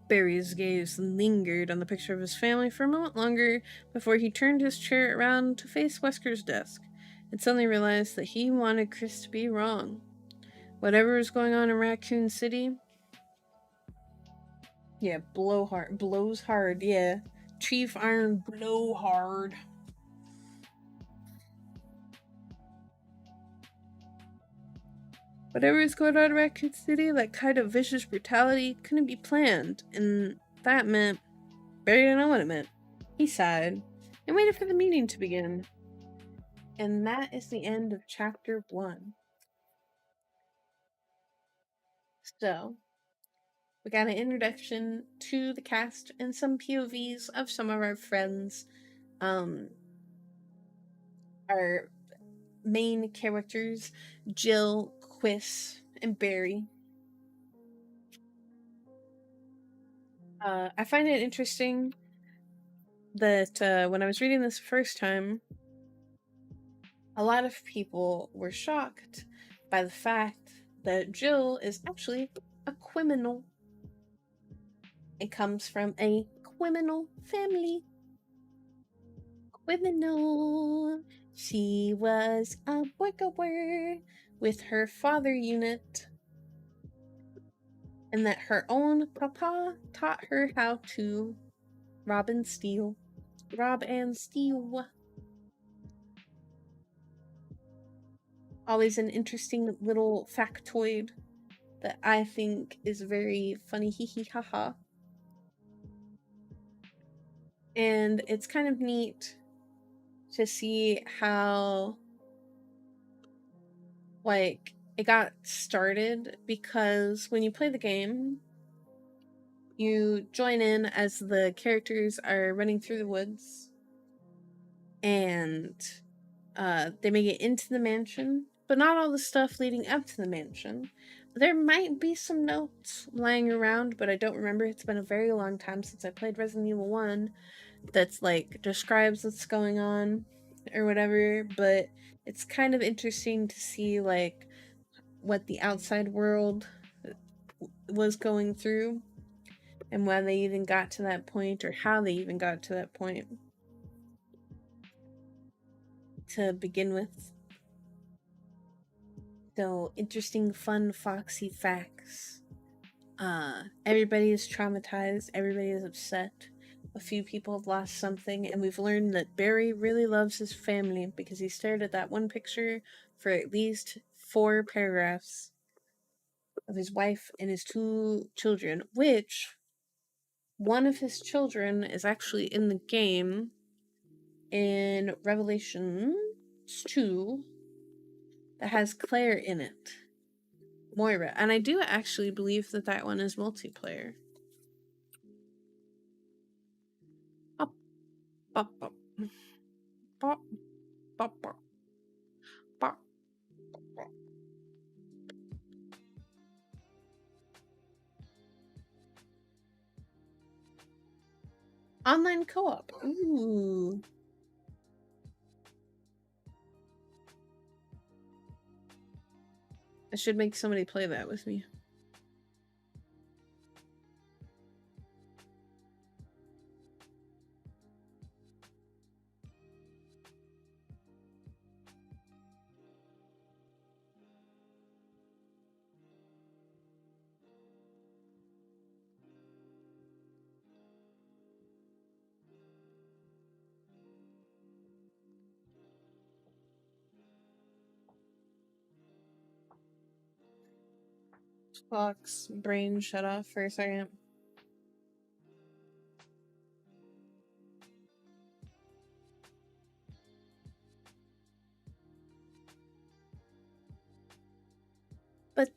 Barry's gaze lingered on the picture of his family for a moment longer before he turned his chair around to face Wesker's desk and suddenly realized that he wanted Chris to be wrong. Whatever was going on in Raccoon City, yeah, blows hard, yeah. Chief Iron blow hard. Whatever is going on in Raccoon City, that kind of vicious brutality couldn't be planned, and that meant Barry didn't know what it meant. He sighed and waited for the meeting to begin. And that is the end of chapter 1. So, we got an introduction to the cast and some POVs of some of our friends. Our main characters, Jill, Quiss, and Barry. I find it interesting that when I was reading this first time, a lot of people were shocked by the fact that Jill is actually a criminal. It comes from a criminal family. Criminal. She was a worker with her father unit, and that her own papa taught her how to rob and steal. Always an interesting little factoid that I think is very funny, hee hee ha ha. And it's kind of neat to see how, like, it got started, because when you play the game, you join in as the characters are running through the woods, and they make it into the mansion, but not all the stuff leading up to the mansion. There might be some notes lying around, but I don't remember. It's been a very long time since I played Resident Evil 1 that's like describes what's going on or whatever, but it's kind of interesting to see like what the outside world was going through and why they even got to that point, or how they even got to that point to begin with. So, interesting, fun, foxy facts. Everybody is traumatized, everybody is upset, a few people have lost something, and we've learned that Barry really loves his family because he stared at that one picture for at least 4 paragraphs of his wife and his 2 children, which one of his children is actually in the game in Revelations 2 that has Claire in it. Moira. And I do actually believe that that one is multiplayer. Bop, bop, bop. Bop, bop, bop. Bop. Online co-op. Ooh. I should make somebody play that with me. Fox brain shut off for a second. But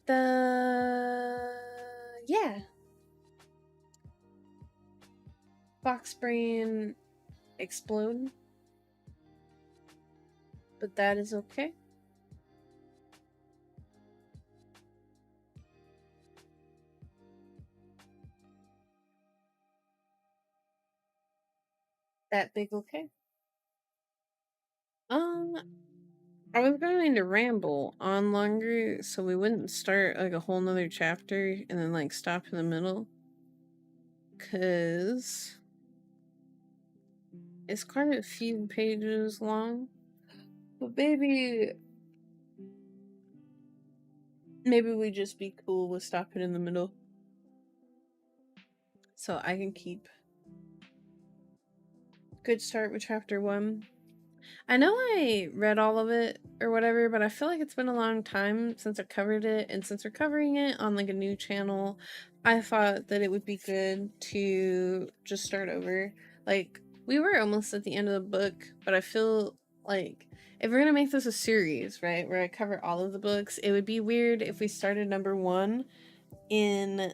yeah. Fox brain explode. But that is okay. That big okay. I was going to ramble on longer so we wouldn't start like a whole nother chapter and then like stop in the middle. Cause it's quite a few pages long. But maybe we just be cool with stopping in the middle. So I can keep good start with chapter 1. I know I read all of it or whatever, but I feel like it's been a long time since I covered it, and since we're covering it on like a new channel, I thought that it would be good to just start over. Like, we were almost at the end of the book, but I feel like if we're gonna make this a series, right, where I cover all of the books, it would be weird if we started number 1 in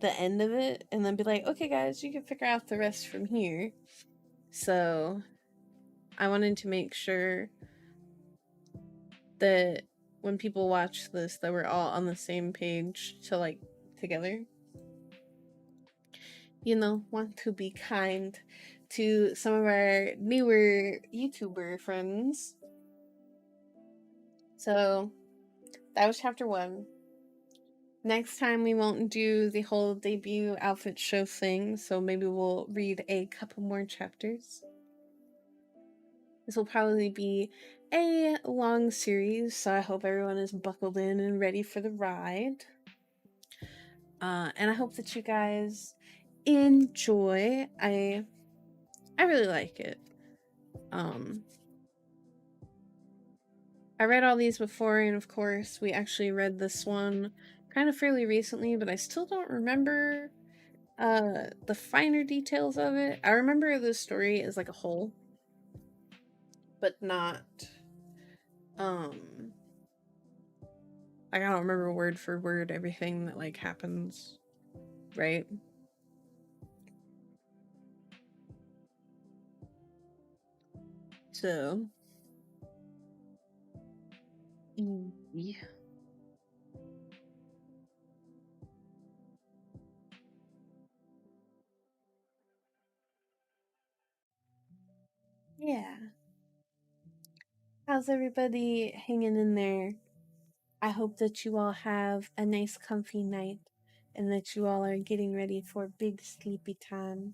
the end of it and then be like, okay guys, you can figure out the rest from here. So I wanted to make sure that when people watch this that we're all on the same page to like together. You know, want to be kind to some of our newer YouTuber friends. So that was chapter 1. Next time we won't do the whole debut outfit show thing, so maybe we'll read a couple more chapters. This will probably be a long series, so I hope everyone is buckled in and ready for the ride. And I hope that you guys enjoy. I really like it. I read all these before, and of course, we actually read this one kind of fairly recently, but I still don't remember the finer details of it. I remember the story as like a whole, but not like I don't remember word for word everything that like happens, right? So yeah. Yeah. How's everybody hanging in there? I hope that you all have a nice comfy night and that you all are getting ready for big sleepy time.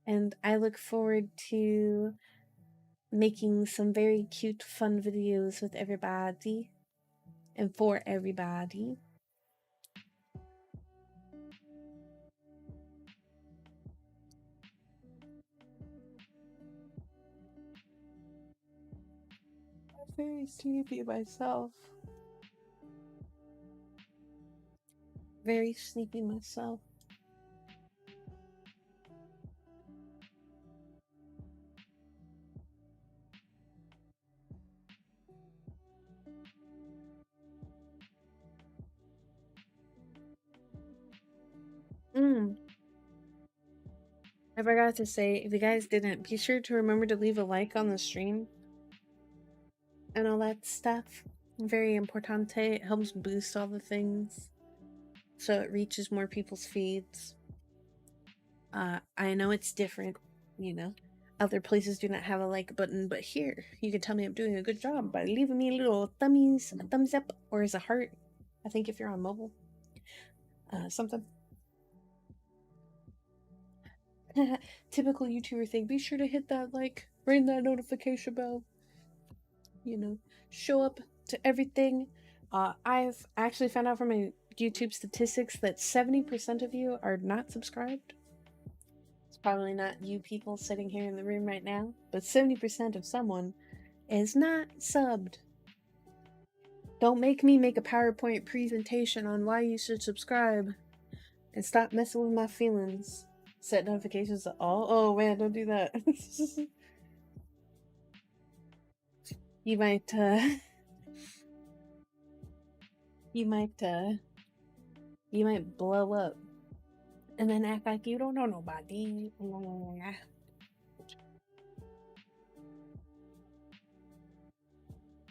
And I look forward to making some very cute fun videos with everybody and for everybody. very sleepy myself. Very sleepy myself. I forgot to say, if you guys didn't, be sure to remember to leave a like on the stream and all that stuff. Very importante. It helps boost all the things so it reaches more people's feeds. I know it's different, you know. Other places do not have a like button, but here you can tell me I'm doing a good job by leaving me a little thumbs up, or as a heart. I think if you're on mobile, something. Typical YouTuber thing. Be sure to hit that like, ring that notification bell. You know, show up to everything. I've actually found out from my YouTube statistics that 70% of you are not subscribed. It's probably not you people sitting here in the room right now, but 70% of someone is not subbed. Don't make me make a PowerPoint presentation on why you should subscribe and stop messing with my feelings. Set notifications to all. Oh man, don't do that. You might you might blow up and then act like you don't know nobody.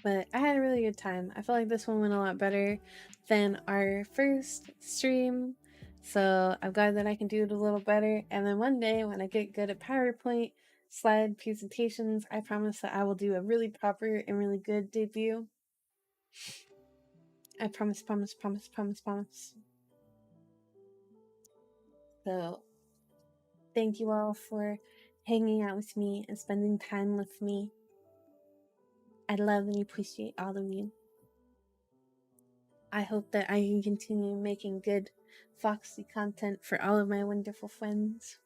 But I had a really good time. I feel like this one went a lot better than our first stream. So I'm glad that I can do it a little better. And then one day when I get good at PowerPoint slide presentations, I promise that I will do a really proper and really good debut. I promise. So thank you all for hanging out with me and spending time with me. I love and appreciate all of you. I hope that I can continue making good Foxy content for all of my wonderful friends.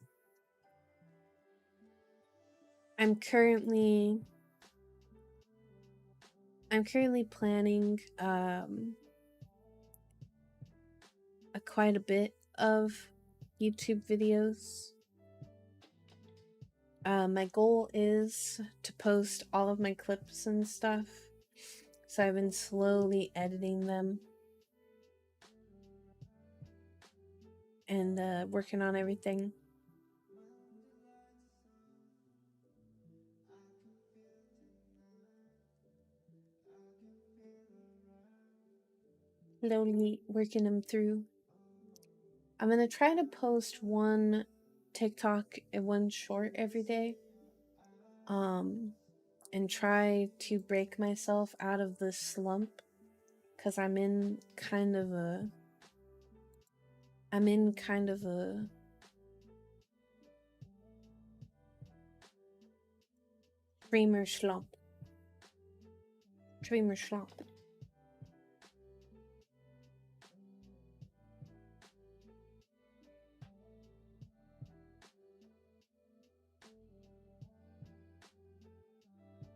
I'm currently planning quite a bit of YouTube videos. My goal is to post all of my clips and stuff, so I've been slowly editing them and working on everything. Slowly working them through. I'm gonna try to post one TikTok and one short every day. And try to break myself out of this slump, because I'm in kind of a dreamer slump.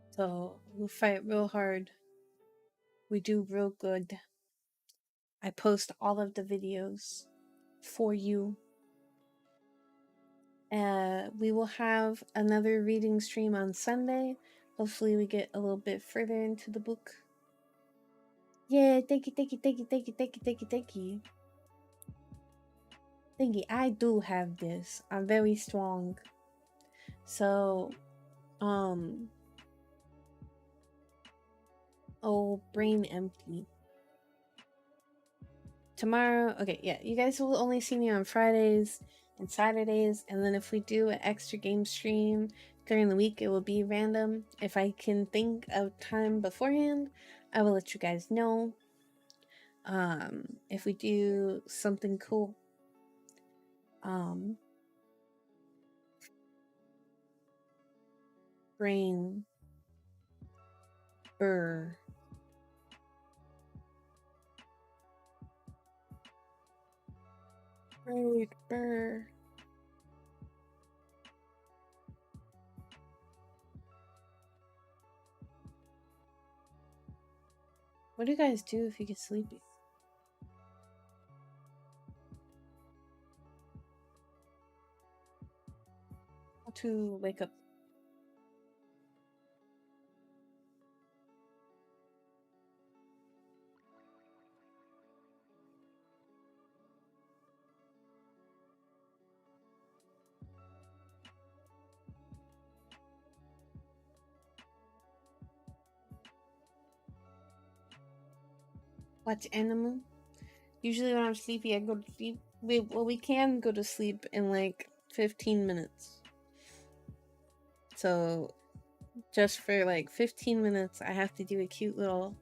So we fight real hard. We do real good. I post all of the videos for you. We will have another reading stream on Sunday. Hopefully we get a little bit further into the book. Yeah, thank you. I do have this. I'm very strong. So, oh, brain empty. Tomorrow, okay, yeah, you guys will only see me on Fridays and Saturdays, and then if we do an extra game stream during the week, it will be random. If I can think of time beforehand, I will let you guys know. If we do something cool. Brain burr. Brain burr. What do you guys do if you get sleepy? How to wake up? Watch anime? Usually when I'm sleepy, I go to sleep. We can go to sleep in like 15 minutes. So just for like 15 minutes, I have to do a cute little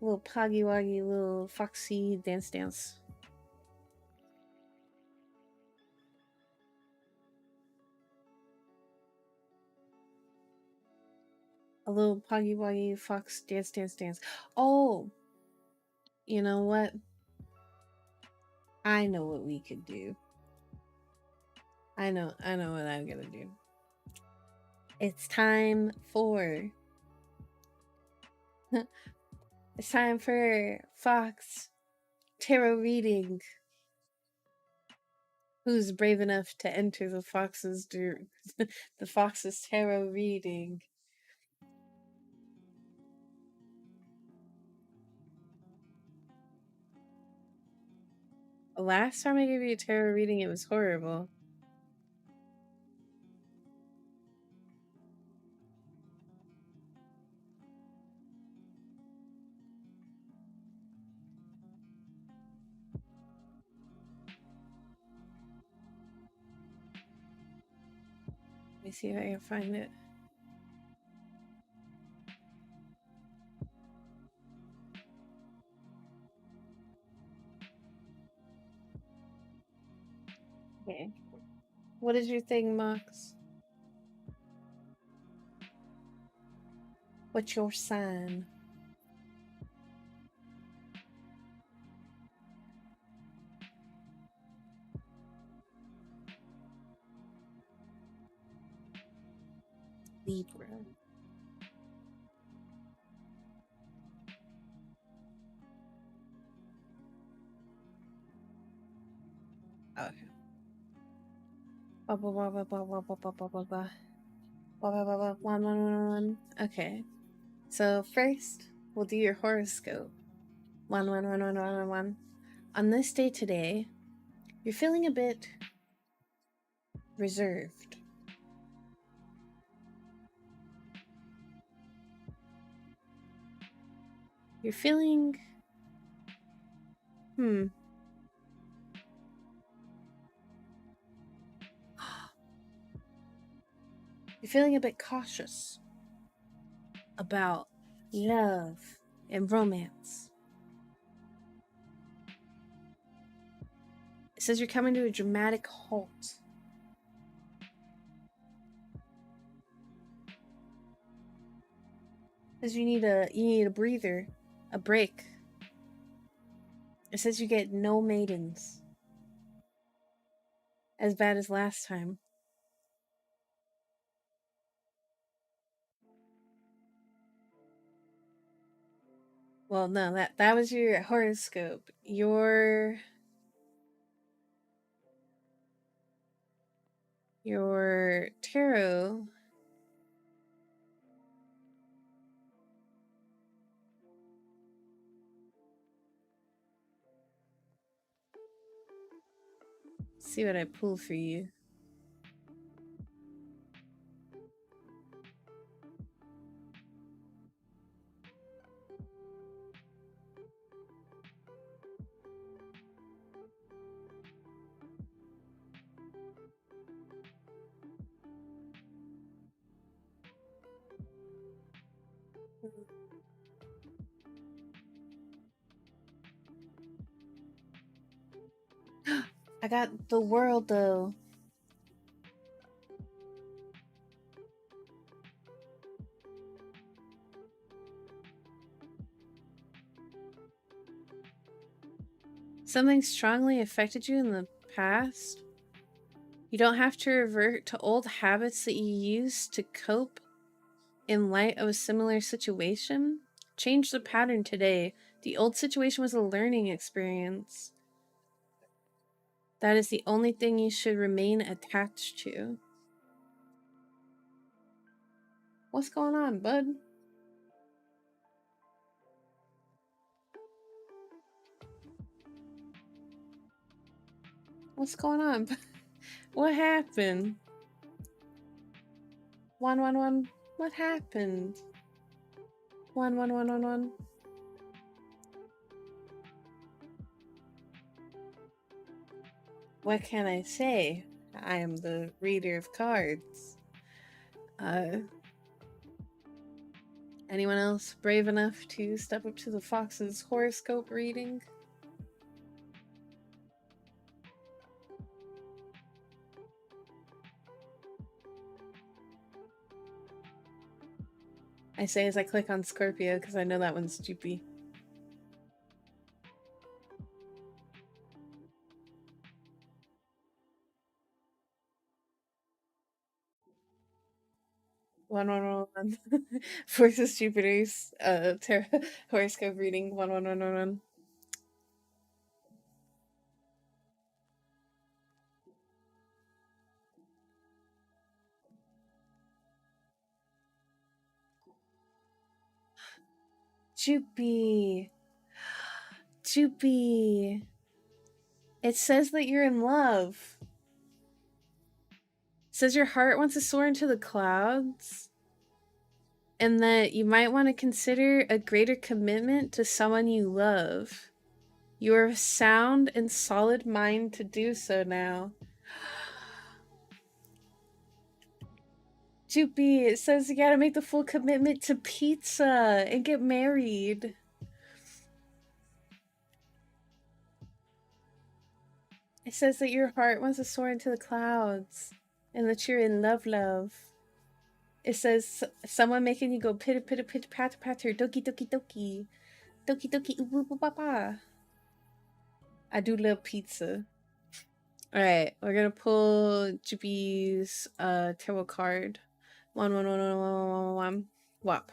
poggy woggy, little foxy dance. A little poggy woggy fox dance. Oh, you know what? I know what we could do. I know what I'm gonna do. It's time for it's time for Fox tarot reading. Who's brave enough to enter the Fox's the Fox's tarot reading? Last time I gave you a tarot reading, it was horrible. Let me see if I can find it. Okay. What is your thing, Mox? What's your sign? Libra. Okay. Blah, blah, blah, blah, blah, blah, blah, blah, blah, blah, blah. Blah, blah, blah, blah, 1. Okay. So first, we'll do your horoscope. 1. On this day today, you're feeling a bit reserved. You're feeling You're feeling a bit cautious about love and romance. It says you're coming to a dramatic halt. It says you need a breather, a break. It says you get no maidens. As bad as last time. Well, no, that was your horoscope. Your tarot see what I pull for you. I got the world though. Something strongly affected you in the past. You don't have to revert to old habits that you used to cope in light of a similar situation. Change the pattern today. The old situation was a learning experience. That is the only thing you should remain attached to. What's going on, bud? What's going on? What happened? 111. What happened? 11111. What can I say? I am the reader of cards. Anyone else brave enough to step up to the fox's horoscope reading? I say as I click on Scorpio because I know that one's stupid. One. Forces Jupiter's horoscope reading. One. Jupy. It says that you're in love. It says your heart wants to soar into the clouds. And that you might want to consider a greater commitment to someone you love. You are of sound and solid mind to do so now. Jupy, it says you gotta make the full commitment to pizza and get married. It says that your heart wants to soar into the clouds and that you're in love. It says someone making you go pitter pitter pitter patter patter doki doki doki doki doki ubu papa. I do love pizza. Alright, we're gonna pull Jupy's tarot card. One. Wop.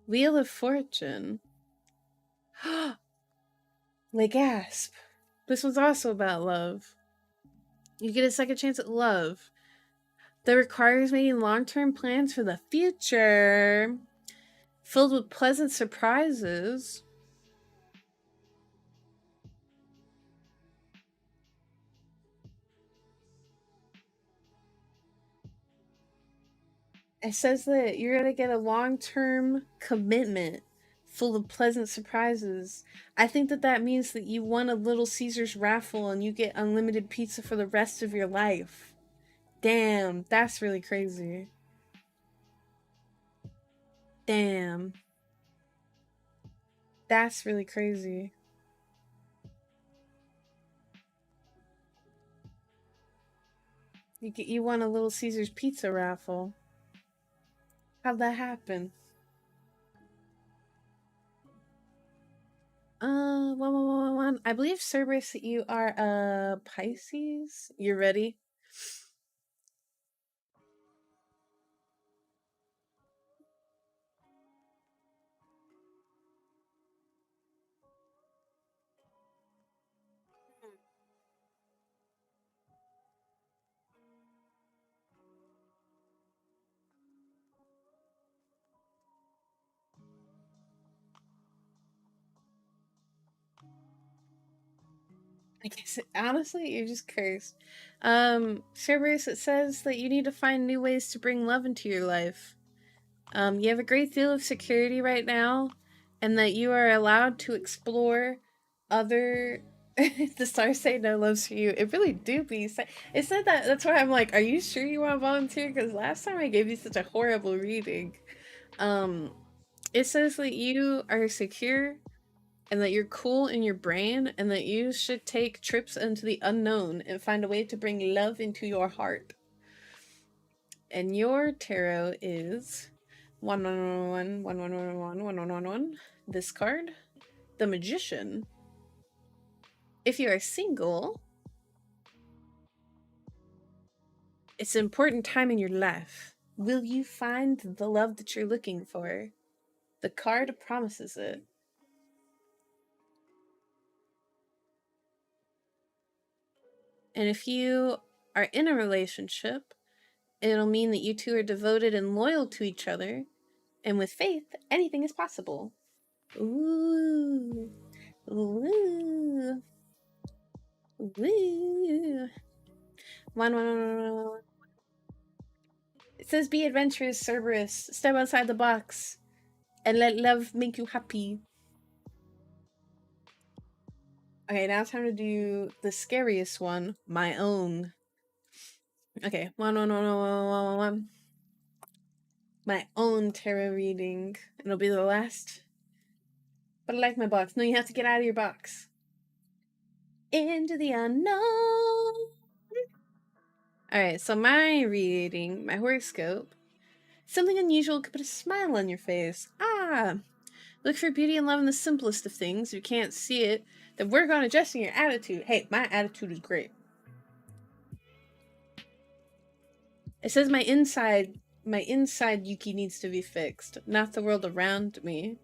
Wheel of Fortune. Like gasp. This one's also about love. You get a second chance at love that requires making long-term plans for the future, filled with pleasant surprises. It says that you're gonna get a long-term commitment full of pleasant surprises. I think that means that you won a Little Caesars raffle and you get unlimited pizza for the rest of your life. Damn, that's really crazy. Damn. That's really crazy. You won a Little Caesars pizza raffle. How'd that happen? One. I believe, Cerberus, that you are a Pisces. You ready? I guess honestly, you're just cursed. Cerberus, it says that you need to find new ways to bring love into your life. You have a great deal of security right now, and that you are allowed to explore other. The stars say no loves for you. It really do be. It said that. That's why I'm like, are you sure you want to volunteer? Because last time I gave you such a horrible reading. It says that you are secure and that you're cool in your brain and that you should take trips into the unknown and find a way to bring love into your heart. And your tarot is 111. This card, the Magician. If you are single, it's an important time in your life. Will you find the love that you're looking for? The card promises it. And if you are in a relationship, it'll mean that you two are devoted and loyal to each other. And with faith, anything is possible. Ooh. Ooh. Ooh. One. It says be adventurous, Cerberus. Step outside the box. And let love make you happy. Okay, now it's time to do the scariest one. My own. Okay, one. My own tarot reading. It'll be the last. But I like my box. No, you have to get out of your box. Into the unknown. Alright, so my reading, my horoscope. Something unusual could put a smile on your face. Look for beauty and love in the simplest of things. If you can't see it, then work on adjusting your attitude. Hey, my attitude is great. It says my inside Yuki needs to be fixed, not the world around me.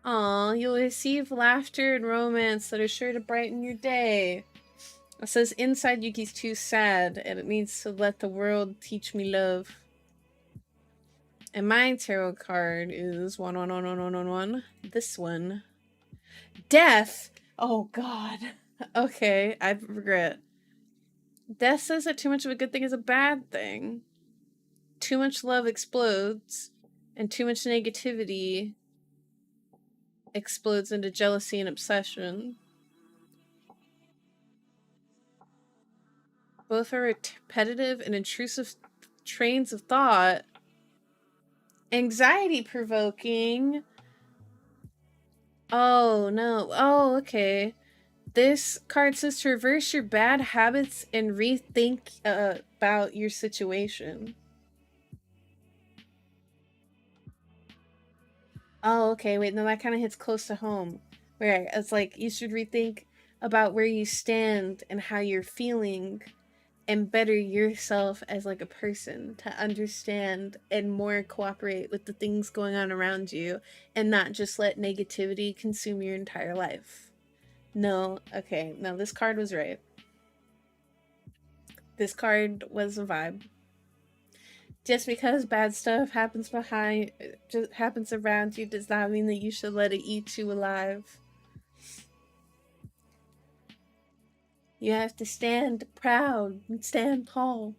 Aw, you'll receive laughter and romance that are sure to brighten your day. It says inside Yuki's too sad, and it needs to let the world teach me love. And my tarot card is one. This one. Death! Oh god. Okay, I regret. Death says that too much of a good thing is a bad thing. Too much love explodes, and too much negativity explodes into jealousy and obsession. Both are repetitive and intrusive trains of thought. Anxiety provoking. Oh no. Oh, okay. This card says to reverse your bad habits and rethink about your situation. Oh, okay. Wait, no, that kind of hits close to home. Where it's like you should rethink about where you stand and how you're feeling and better yourself as like a person to understand and more cooperate with the things going on around you and not just let negativity consume your entire life. No, okay, no, this card was right. This card was a vibe. Just because bad stuff happens just happens around you does not mean that you should let it eat you alive. You have to stand proud and stand tall.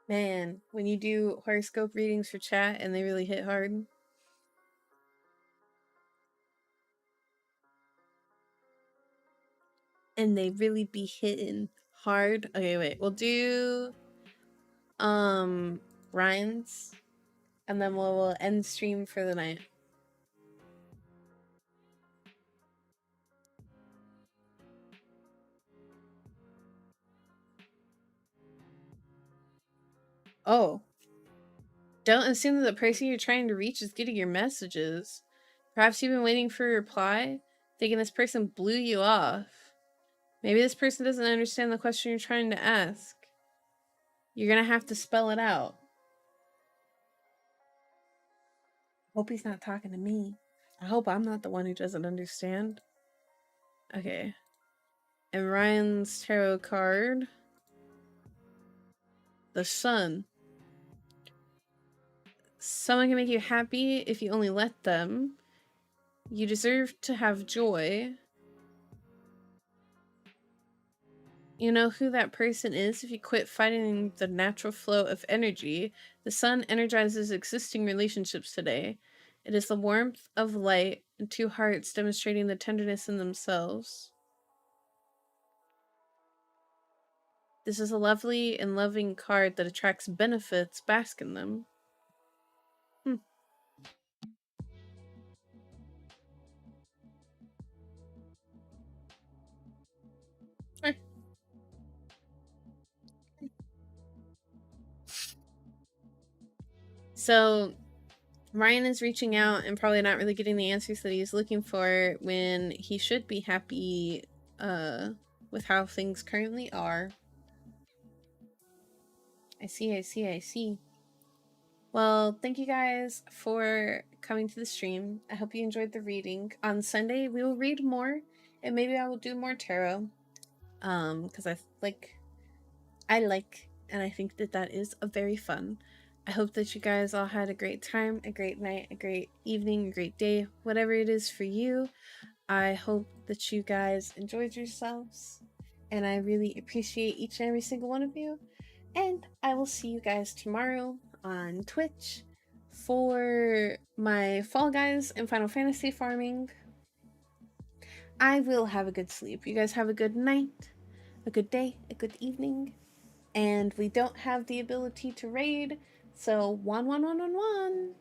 Man, when you do horoscope readings for chat and they really hit hard. And they really be hitting hard. Okay, wait. We'll do Ryan's and then we'll end stream for the night. Oh. Don't assume that the person you're trying to reach is getting your messages. Perhaps you've been waiting for a reply, thinking this person blew you off. Maybe this person doesn't understand the question you're trying to ask. You're gonna have to spell it out. Hope he's not talking to me. I hope I'm not the one who doesn't understand. Okay. And Ryan's tarot card. The Sun. Someone can make you happy if you only let them. You deserve to have joy. You know who that person is if you quit fighting the natural flow of energy. The sun energizes existing relationships today. It is the warmth of light and two hearts demonstrating the tenderness in themselves. This is a lovely and loving card that attracts benefits. Bask in them. So Ryan is reaching out and probably not really getting the answers that he's looking for when he should be happy with how things currently are. I see. Well, thank you guys for coming to the stream. I hope you enjoyed the reading. On Sunday, we will read more, and maybe I will do more tarot. Because I like, and I think that is a very fun. I hope that you guys all had a great time, a great night, a great evening, a great day, whatever it is for you. I hope that you guys enjoyed yourselves, and I really appreciate each and every single one of you. And I will see you guys tomorrow on Twitch for my Fall Guys and Final Fantasy farming. I will have a good sleep. You guys have a good night, a good day, a good evening. And we don't have the ability to raid, so 11111.